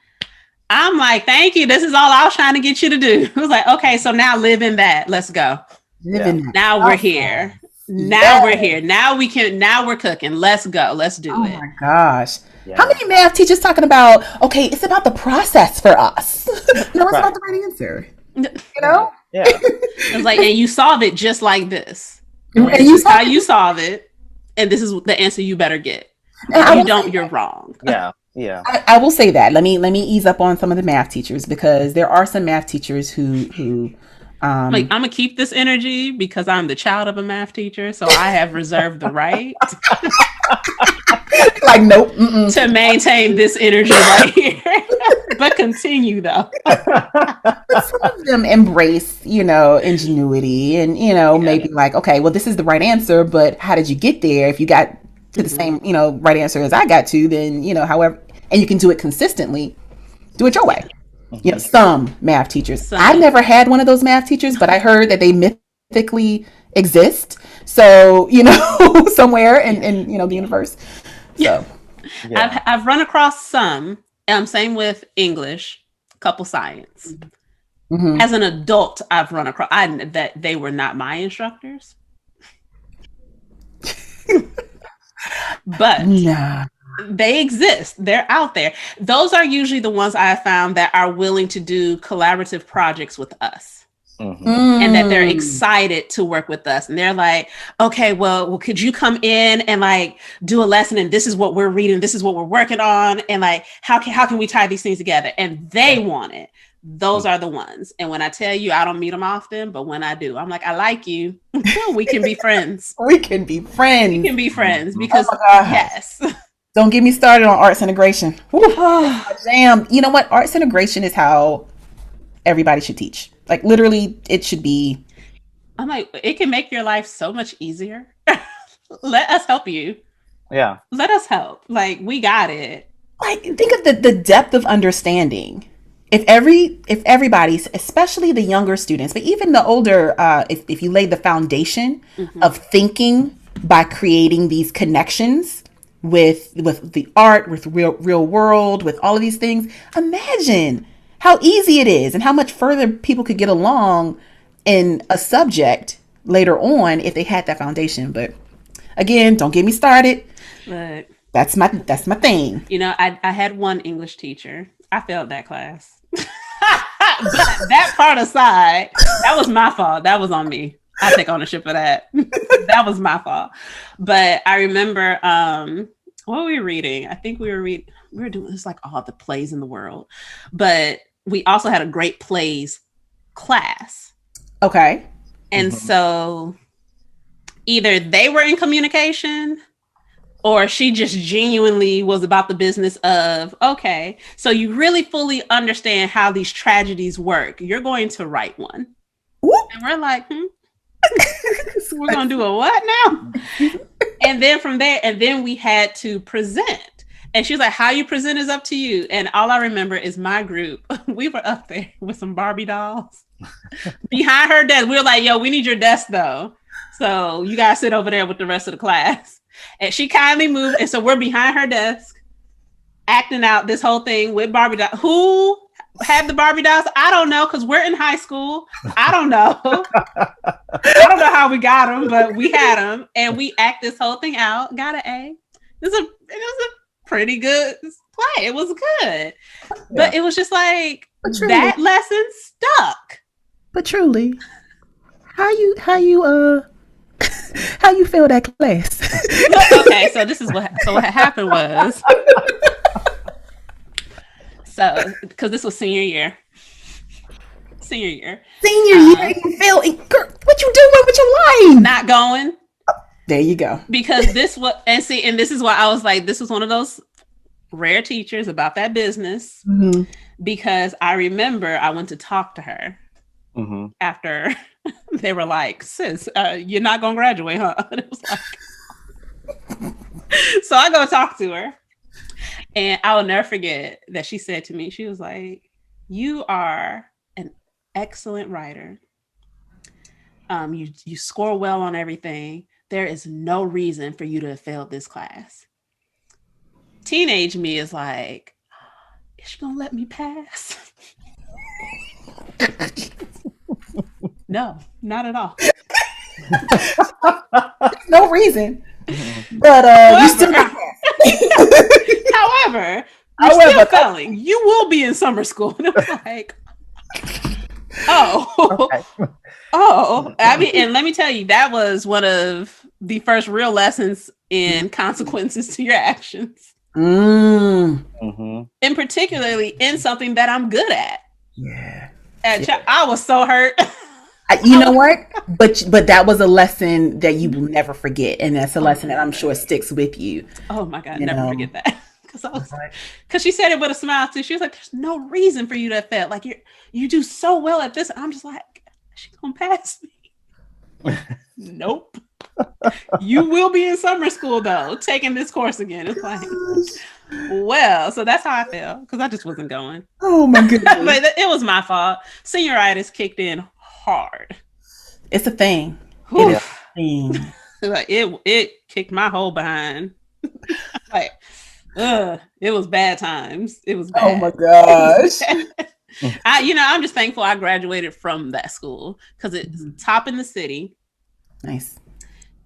I'm like, thank you. This is all I was trying to get you to do. I was like, okay, so now live in that. Let's go. Now we're here. Now we're here. Now we're cooking. Let's go. Let's do it. Oh my gosh. Yeah. How many math teachers talking about, okay, it's about the process for us. No, it's about the right answer. Yeah. It's like, and you solve it just like this. And this is how you solve it. And this is the answer you better get. If you don't, you're wrong. Yeah. Yeah. I will say that. Let me ease up on some of the math teachers, because there are some math teachers who I'm gonna keep this energy because I'm the child of a math teacher, so I have reserved the right nope to maintain this energy right here. But continue though. Some of them embrace, ingenuity and maybe like, okay, well, this is the right answer, but how did you get there? If you got to the same right answer as I got to, then however, and you can do it consistently, do it your way. Some math teachers. I never had one of those math teachers, but I heard that they mythically exist. So, somewhere in the universe. So, I've run across some. Same with English, couple science. As an adult, I've run across that they were not my instructors. But they exist. They're out there. Those are usually the ones I have found that are willing to do collaborative projects with us. And that they're excited to work with us. And they're like, okay, well, could you come in and like do a lesson? And this is what we're reading. This is what we're working on. And like, how can we tie these things together? And they want it. Those are the ones. And when I tell you, I don't meet them often, but when I do, I'm like, I like you. We can be friends. We can be friends because yes. Don't get me started on arts integration. Damn. You know what? Arts integration is how everybody should teach. Like literally, it should be. I'm like, it can make your life so much easier. Let us help you. Yeah. Let us help. Like, we got it. Like, think of the depth of understanding. If everybody, especially the younger students, but even the older, if you lay the foundation of thinking by creating these connections with the art, with real world, with all of these things, imagine how easy it is and how much further people could get along in a subject later on if they had that foundation. But again, don't get me started. But that's my thing. I had one English teacher. I failed that class. But that part aside, that was my fault. That was on me. I take ownership of that. That was my fault. But I remember, what were we reading? I think we were doing this like all the plays in the world. But we also had a great plays class. Okay. And so either they were in communication or she just genuinely was about the business of, okay, so you really fully understand how these tragedies work. You're going to write one. Whoop. And we're like, we're going to do a what now? And then from there, we had to present. And she was like, how you present is up to you. And all I remember is my group. We were up there with some Barbie dolls behind her desk. We were like, yo, we need your desk though. So you guys sit over there with the rest of the class. And she kindly moved. And so we're behind her desk acting out this whole thing with Barbie dolls. Who had the Barbie dolls? I don't know, because we're in high school. I don't know. I don't know how we got them, but we had them. And we act this whole thing out. Got an A. It was a pretty good play. It was good. But it was just like that lesson stuck. But truly, how you how you failed that class? Okay, so this is what happened was, so because this was senior year, you failed. What you doing with your life? Not going. There you go. Because this this is why I was like, this was one of those rare teachers about that business. Mm-hmm. Because I remember I went to talk to her after they were like, sis, you're not gonna graduate, huh? And it was like, so I go talk to her, and I will never forget that she said to me, she was like, you are an excellent writer. You score well on everything. There is no reason for you to have failed this class. Teenage me is like, is she gonna let me pass? No, not at all. No reason. But you still got However, you're still failing. You will be in summer school. And I'm like, oh. Okay. Oh, I mean, and let me tell you, that was one of the first real lessons in consequences to your actions. Mm-hmm. And particularly in something that I'm good at. Yeah. I was so hurt. You know what? But that was a lesson that you will never forget. And that's a lesson that I'm sure sticks with you. Oh my God, never forget that. Because she said it with a smile too. She was like, there's no reason for you to fail. Like you do so well at this. And I'm just like, she gonna pass me? Nope. You will be in summer school though, taking this course again. It's like, well, so that's how I felt, because I just wasn't going. Oh my goodness. But it was my fault. Senioritis kicked in hard. It's a thing. It is a thing. Like it kicked my whole behind. Like, it was bad times. It was bad. Oh my gosh. I'm just thankful I graduated from that school, because it's top in the city. Nice.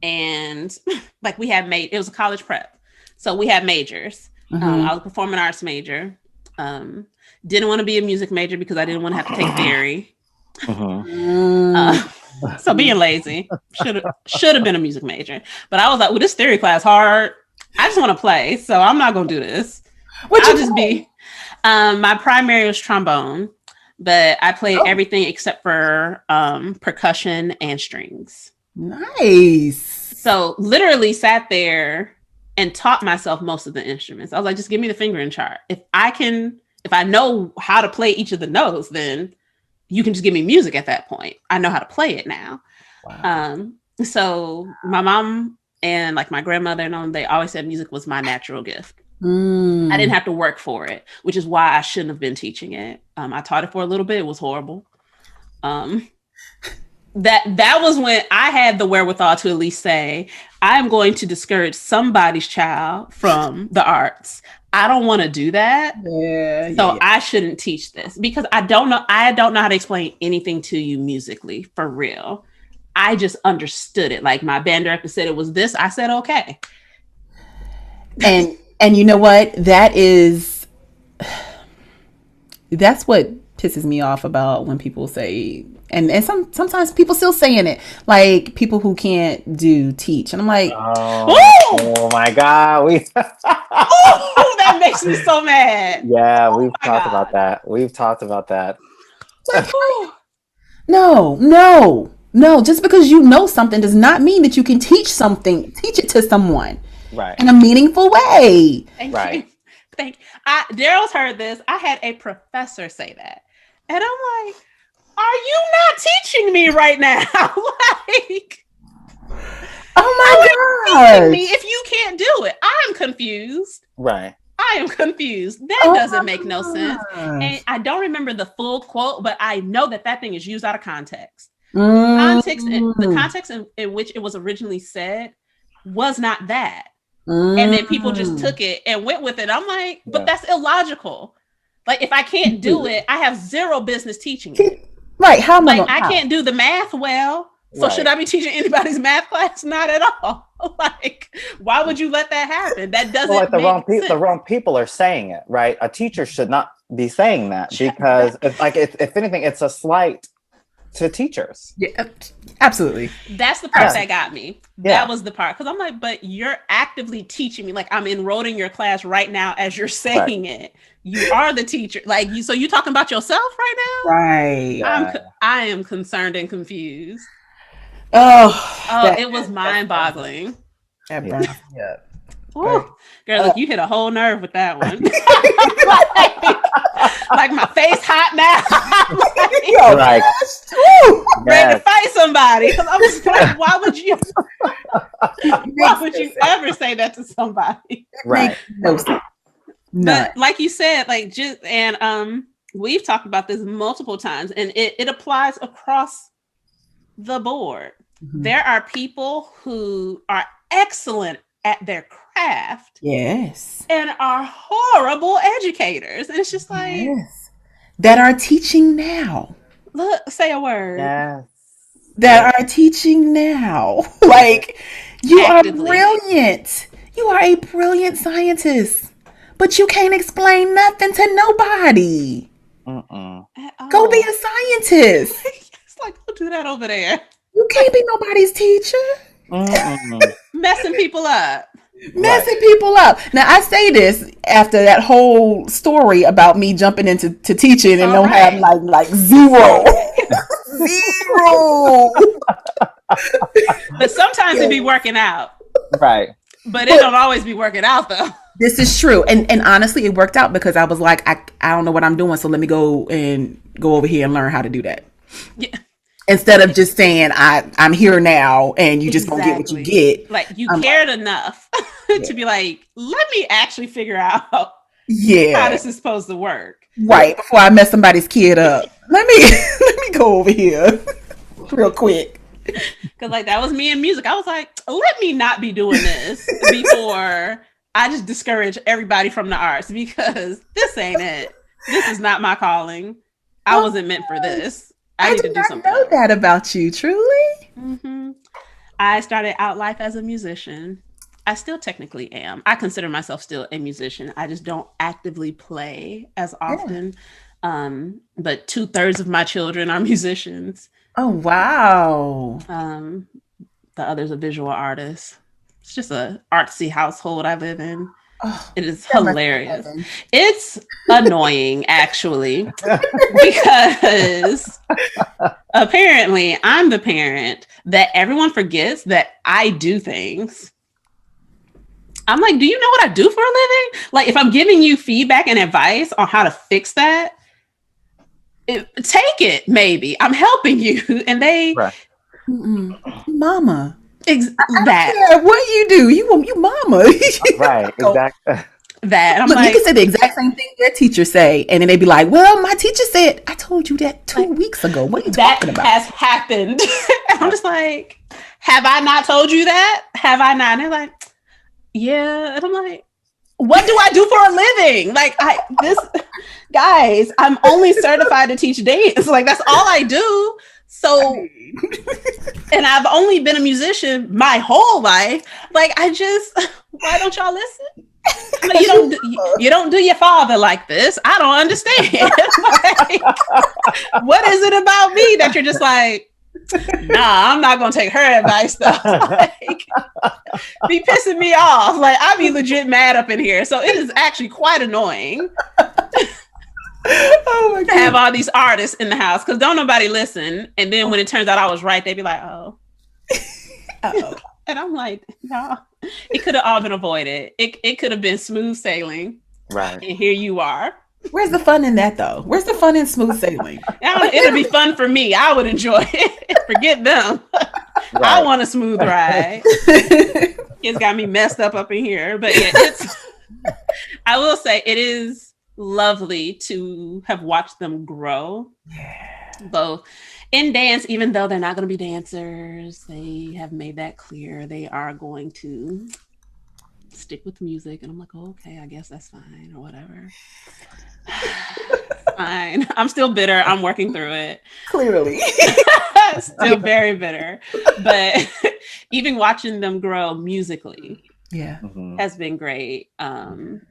And like it was a college prep, so we had majors. I was a performing arts major. Didn't want to be a music major because I didn't want to have to take theory. So being lazy, should have been a music major. But I was like, well, this theory class hard. I just want to play, so I'm not gonna do this. I'll just be. My primary was trombone, but I played everything except for percussion and strings. Nice. So literally sat there and taught myself most of the instruments. I was like, just give me the fingering chart. If I know how to play each of the notes, then you can just give me music at that point. I know how to play it now. Wow. So my mom and like my grandmother and all, they always said music was my natural gift. I didn't have to work for it, which is why I shouldn't have been teaching it. I taught it for a little bit. It was horrible. That was when I had the wherewithal to at least say, I'm going to discourage somebody's child from the arts. I don't want to do that. So I shouldn't teach this, because I don't know how to explain anything to you musically, for real. I just understood it. Like my band director said it was this. I said, okay. And you know what? That's what pisses me off about when people say, and sometimes people still saying it, like people who can't teach. And I'm like, oh my God. That makes me so mad. Yeah, we've talked about that. No. Just because you know something does not mean that you can teach it to someone. Right. In a meaningful way. Thank you. Daryl's heard this. I had a professor say that. And I'm like, are you not teaching me right now? Like, oh my God. Teaching me if you can't do it. I'm confused. Right. I am confused. That doesn't make no sense. And I don't remember the full quote, but I know that thing is used out of context. The context in which it was originally said was not that. And then people just took it and went with it. I'm like, but that's illogical. Like, if I can't do it, I have zero business teaching it. Right. How am I can't do the math well. So should I be teaching anybody's math class? Not at all. Like, why would you let that happen? That doesn't make sense. The wrong people are saying it, right? A teacher should not be saying that, because if anything, it's a slight to teachers. Yeah, absolutely. That's the part that got me. That was the part, because I'm like, but you're actively teaching me. Like, I'm enrolled in your class right now as you're saying it. You are the teacher. Like, so you talking about yourself right now? Right. I am concerned and confused. It was mind-boggling. That burns me up. Girl, look, you hit a whole nerve with that one. like my face hot now. Ready to fight somebody. Because I was like, why would you ever say that to somebody? Right. But like you said, like, just, and we've talked about this multiple times, and it applies across the board. Mm-hmm. There are people who are excellent at their craft, yes, and are horrible educators. And it's just like, that are teaching now. Look, say a word. Yes. That are teaching now. Like, you actively. Are brilliant. You are a brilliant scientist, but you can't explain nothing to nobody. Go be a scientist. It's like, don't do that over there. You can't be nobody's teacher. Messing people up. People up. Now, I say this after that whole story about me jumping into teaching and don't have like zero. But sometimes it be working out. Right. But it don't always be working out, though. This is true. And honestly, it worked out because I was like, I don't know what I'm doing, so let me go over here and learn how to do that. Yeah. Instead of just saying, I'm here now and you just gonna get what you get. Like, you cared enough to be like, let me actually figure out how this is supposed to work. Right. Before I mess somebody's kid up. Let me go over here real quick. Because, like, that was me in music. I was like, let me not be doing this before I just discourage everybody from the arts, because this ain't it. This is not my calling. I wasn't meant for this. I need to do something. I know that about you, truly. Mm-hmm. I started out life as a musician. I still technically am. I consider myself still a musician. I just don't actively play as often. But 2/3 of my children are musicians. Oh, wow. The others are visual artists. It's just a artsy household I live in. Oh, it is hilarious. It's annoying, actually, because apparently I'm the parent that everyone forgets that I do things. I'm like, do you know what I do for a living? Like, if I'm giving you feedback and advice on how to fix that, take it, maybe. I'm helping you. And they... Mama. That what you do, you mama. Right, exactly. That I'm Look, like, you can say the exact same thing their teacher say, and then they be like, well, my teacher said, I told you that 2 weeks ago. What are you talking about? That has happened. I'm just like, have I not told you that? Have I not? And they're like, yeah. And I'm like, what do I do for a living? Like, guys, I'm only certified to teach dance. Like, that's all I do. So, and I've only been a musician my whole life. Like, why don't y'all listen? Like, you don't do your father like this. I don't understand. Like, what is it about me that you're just like, nah, I'm not gonna take her advice though. Like, be pissing me off. Like, I be legit mad up in here. So it is actually quite annoying. Oh my God. To have all these artists in the house, because don't nobody listen. And then when it turns out I was right, they be like, oh. And I'm like, no, it could have all been avoided. It could have been smooth sailing. Right. And here you are. Where's the fun in that, though? Where's the fun in smooth sailing? It'll be fun for me. I would enjoy it. Forget them. Right. I want a smooth ride. It's got me messed up in here. But yeah, I will say it is lovely to have watched them grow. Both in dance, even though they're not going to be dancers, they have made that clear. They are going to stick with music. And I'm like, oh, okay, I guess that's fine or whatever. Fine. I'm still bitter. I'm working through it. Clearly. Still very bitter. But even watching them grow musically has been great. And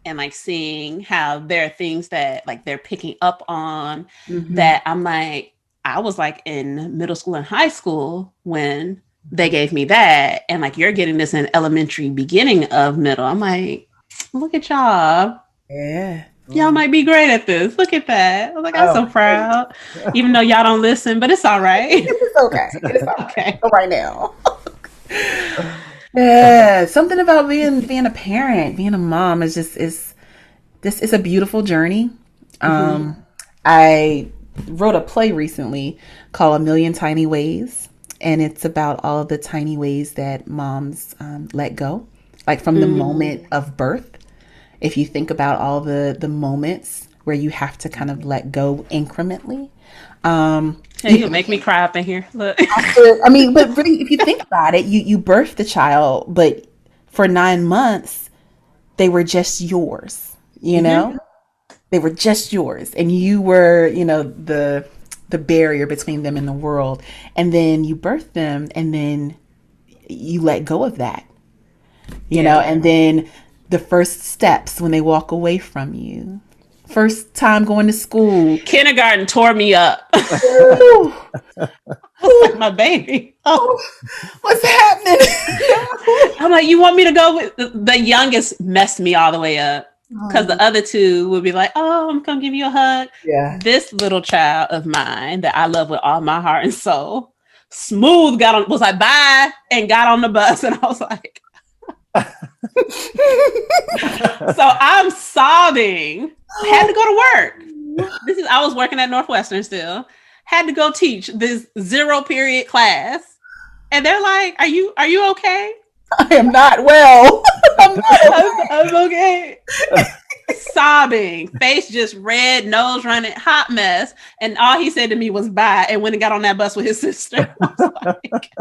like seeing how there are things that like they're picking up on that I'm like, I was like in middle school and high school when they gave me that. And like, you're getting this in elementary, beginning of middle. I'm like, look at y'all. Yeah. Y'all might be great at this. Look at that. I was like, I'm so proud. Even though y'all don't listen, but it's all right. It's okay. It's okay. Right now. Yeah. Something about being a parent, being a mom is it's a beautiful journey. I wrote a play recently called A Million Tiny Ways. And it's about all of the tiny ways that moms let go, like from the moment of birth. If you think about all the moments where you have to kind of let go incrementally. You'll make me cry up in here. Look. I mean, but really, if you think about it, you birthed the child, but for 9 months, they were just yours, you know? They were just yours. And you were, the barrier between them and the world. And then you birthed them and then you let go of that, you know, and then the first steps when they walk away from you, first time going to school. Kindergarten tore me up. Like my baby. What's happening? I'm like, you want me to go with the youngest messed me all the way up. Because the other two would be like, oh, I'm going to give you a hug. Yeah. This little child of mine that I love with all my heart and soul, smooth was like, bye, and got on the bus. And I was like, so I'm sobbing. Had to go to work. I was working at Northwestern still. Had to go teach this 0 period class. And they're like, are you okay? I am not well. I'm okay. Sobbing, face just red, nose running, hot mess. And all he said to me was bye, and went and got on that bus with his sister. Like,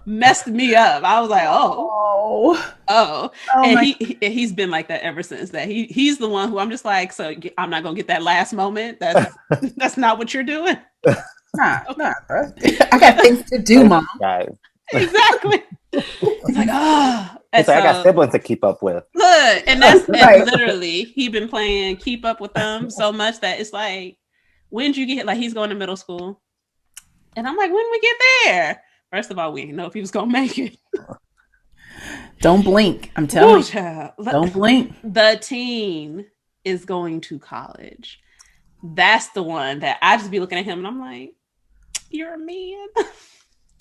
messed me up. I was like, oh. And he's been like that ever since that. He's the one who I'm just like, so I'm not gonna get that last moment. That's not what you're doing. Nah, bro. I got things to do, Mom. Exactly. It's like, it's like I got siblings to keep up with. Look, and that's right. And literally, he been playing keep up with them so much that it's like, when'd you get, like, he's going to middle school. And I'm like, when we get there? First of all, we didn't know if he was going to make it. Don't blink. I'm telling you. Don't blink. The teen is going to college. That's the one that I just be looking at him and I'm like, you're a man.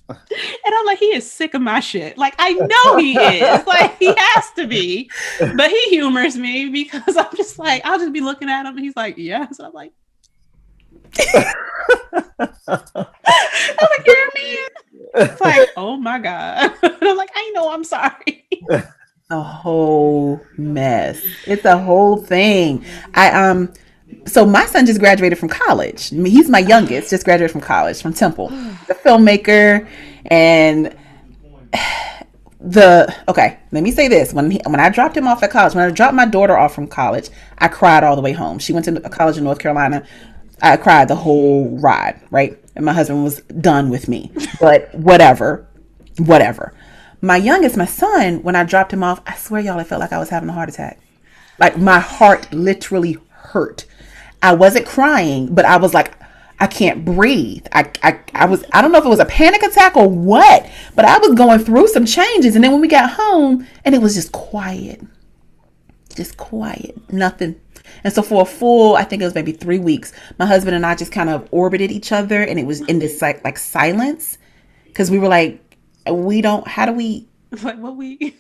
And I'm like, he is sick of my shit. Like, I know he is. Like, he has to be. But he humors me because I'm just like, I'll just be looking at him and he's like, yes. I'm like, you're a man. It's like, oh my God. And I'm like, I know, I'm sorry. A whole mess. It's a whole thing. So my son just graduated from college. I mean, he's my youngest, just graduated from college, from Temple. The filmmaker. And let me say this. When I dropped him off at college, when I dropped my daughter off from college, I cried all the way home. She went to a college in North Carolina. I cried the whole ride, right? And my husband was done with me. But whatever. My youngest, my son, when I dropped him off, I swear, y'all, I felt like I was having a heart attack. Like, my heart literally hurt. I wasn't crying, but I was like, I can't breathe. I don't know if it was a panic attack or what, but I was going through some changes. And then when we got home, and it was just quiet, nothing. And so for a full, I think it was maybe 3 weeks, my husband and I just kind of orbited each other, and it was in this like silence, because we were like, how do we, like, what we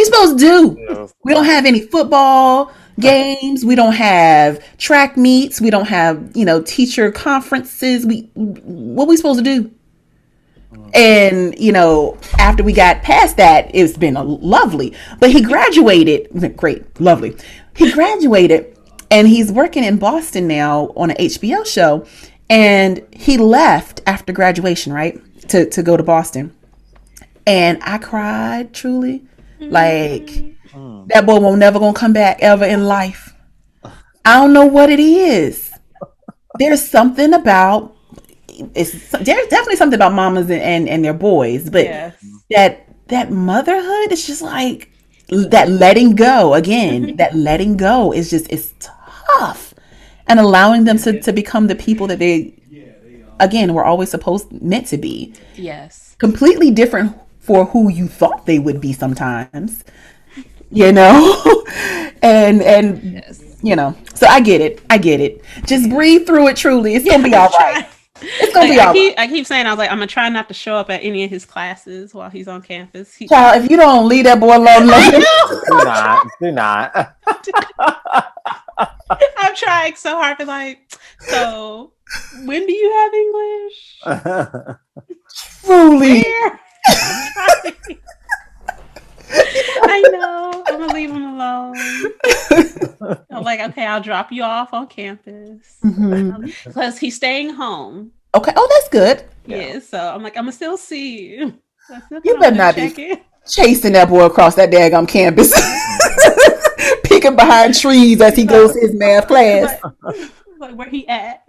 supposed to do? Yeah. We don't have any football games. We don't have track meets. We don't have, teacher conferences. What we supposed to do? And, you know, after we got past that, it's been lovely. But he graduated. Great, lovely. He graduated and he's working in Boston now on an HBO show. And he left after graduation, right? To go to Boston. And I cried, truly. Like, that boy won't never gonna come back ever in life. I don't know what it is. There's something about there's definitely something about mamas and their boys, but that motherhood is just like that letting go again. That letting go is just, it's tough, and allowing them to become the people that they again were always meant to be. Yes, completely different for who you thought they would be sometimes, you know. and yes. You know, so I get it. Just breathe through it. Truly, it's gonna be all right. It's gonna be all right. I keep saying, I was like, I'm gonna try not to show up at any of his classes while he's on campus. Child, if you don't leave that boy alone, do not. I'm trying so hard to so when do you have English? Truly. I know. I'm gonna leave him alone. I'm like, okay, I'll drop you off on campus because he's staying home. Okay. Oh, that's good. Yeah. So I'm like, I'm gonna still see you. You better not be chasing that boy across that daggum campus, peeking behind trees as he goes to his math class. Like where he at?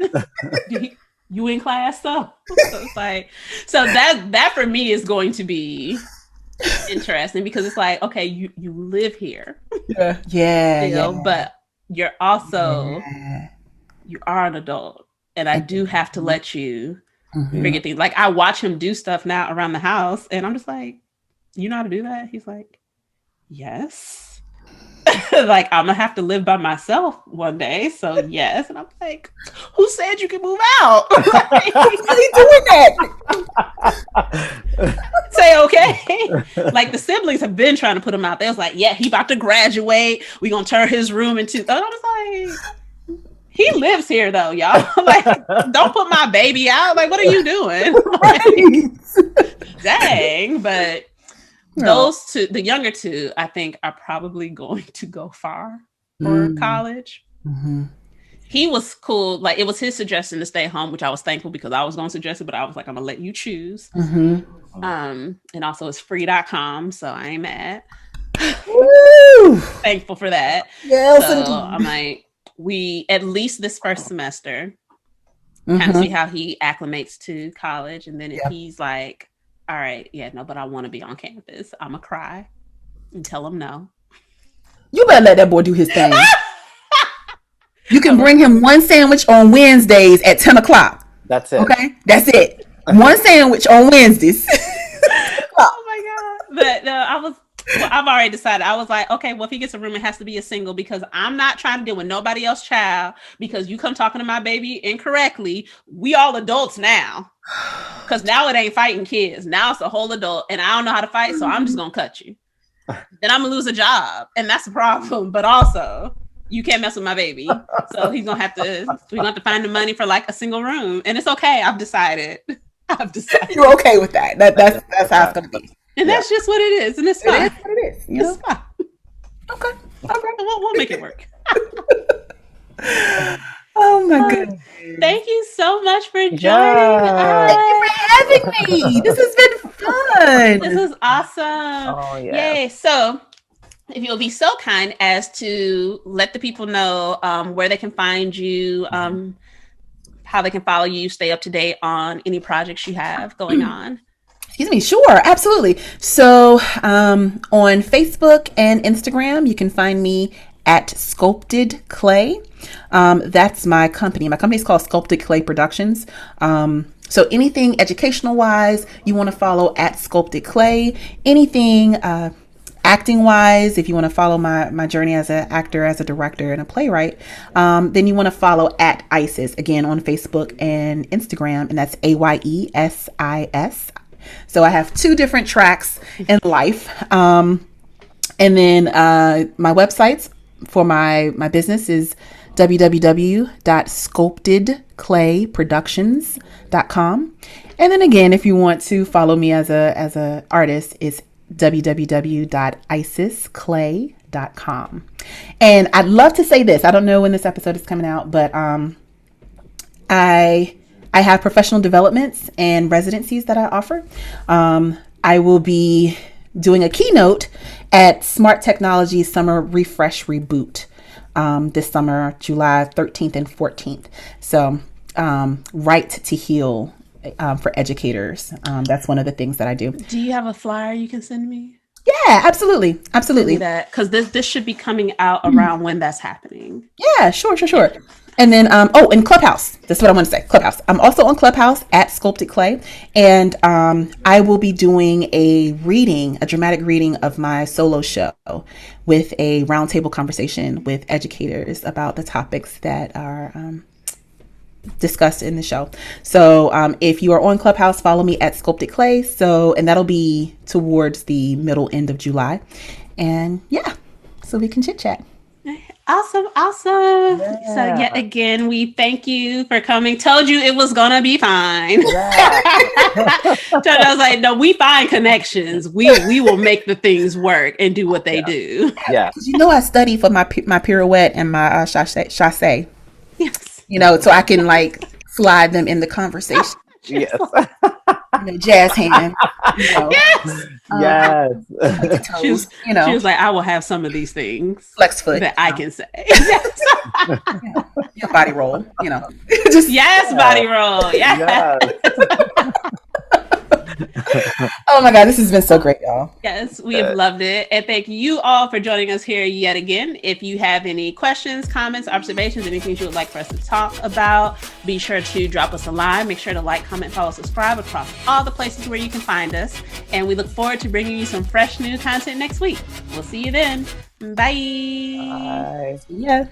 You in class though? So it's like, so that for me is going to be interesting because it's like, okay, you live here, but you're also you are an adult, and I do have to let you figure things. Like I watch him do stuff now around the house, and I'm just like, you know how to do that? He's like, yes. Like I'm gonna have to live by myself one day, so yes. And I'm like, who said you can move out? Why are you doing that? Say okay. Like the siblings have been trying to put him out. They was like, yeah, he about to graduate. We gonna turn his room into. And I was like, he lives here though, y'all. Like, don't put my baby out. Like, what are you doing? Like, dang, but. Those two, the younger two, I think are probably going to go far for college. He was cool. Like it was his suggestion to stay home, which I was thankful because I was going to suggest it, but I was like, I'm gonna let you choose. And also it's free.com, so I ain't mad. Thankful for that. Yes, so I'm like, we at least this first semester kind of see how he acclimates to college, and then if he's like, all right, but I want to be on campus, I'm gonna cry and tell him no. You better let that boy do his thing. You can bring him one sandwich on Wednesdays at 10 o'clock. That's it. Okay? That's it. One sandwich on Wednesdays. Oh my God. But I've already decided. I was like, okay, well, if he gets a room, it has to be a single because I'm not trying to deal with nobody else's child because you come talking to my baby incorrectly. We all adults now. Because now it ain't fighting kids. Now it's a whole adult and I don't know how to fight, so I'm just going to cut you. Then I'm going to lose a job. And that's a problem. But also, you can't mess with my baby. So we're going to have to find the money for like a single room. And it's okay. I've decided. You're okay with that. That's how it's going to be. And that's just what it is. And it's fine. It is what it is. It's fine. Okay. We'll make it work. Oh my goodness. Thank you so much for joining us. Thank you for having me. This has been fun. This is awesome. Oh, yeah. Yay. So if you'll be so kind as to let the people know where they can find you, how they can follow you, stay up to date on any projects you have going on. Excuse me. Sure. Absolutely. So on Facebook and Instagram, you can find me at Sculpted Clay. That's my company. My company is called Sculpted Clay Productions. So anything educational wise, you want to follow at Sculpted Clay. Anything acting wise, if you want to follow my journey as an actor, as a director, and a playwright, then you want to follow at Isis, again, on Facebook and Instagram, and that's AYESIS. So I have 2 different tracks in life. And then my websites for my business is www.sculptedclayproductions.com. And then again, if you want to follow me as a artist, it's www.ayesisclay.com. And I'd love to say this. I don't know when this episode is coming out, but I have professional developments and residencies that I offer. I will be doing a keynote at Smart Technology Summer Refresh Reboot this summer, July 13th and 14th. So Right to Heal for educators. That's one of the things that I do. Do you have a flyer you can send me? Yeah, absolutely. Absolutely. That, because this should be coming out around when that's happening. Yeah, sure. And then, and Clubhouse. That's what I want to say. Clubhouse. I'm also on Clubhouse at Sculpted Clay. And I will be doing a dramatic reading of my solo show with a roundtable conversation with educators about the topics that are discussed in the show. So if you are on Clubhouse, follow me at Sculpted Clay. And that'll be towards the middle end of July. And yeah, so we can chit chat. Awesome. Yeah. So yet again, we thank you for coming. Told you it was gonna be fine. Yeah. I was like, no, we find connections. We will make the things work and do what they do. Yeah. I study for my pirouette and my chasse. Yes. So I can slide them in the conversation. Yes. Jazz hand. Yes. Yes. She was like, I will have some of these things. Flex foot. That I can say. Yes. Your body roll, Just yes, body roll. Yes. Oh my God, this has been so great, y'all. Yes, we have loved it. And thank you all for joining us here yet again. If you have any questions, comments, observations, anything you would like for us to talk about, be sure to drop us a line. Make sure to like, comment, follow, subscribe across all the places where you can find us. And we look forward to bringing you some fresh new content next week. We'll see you then. Bye. Bye. Yeah.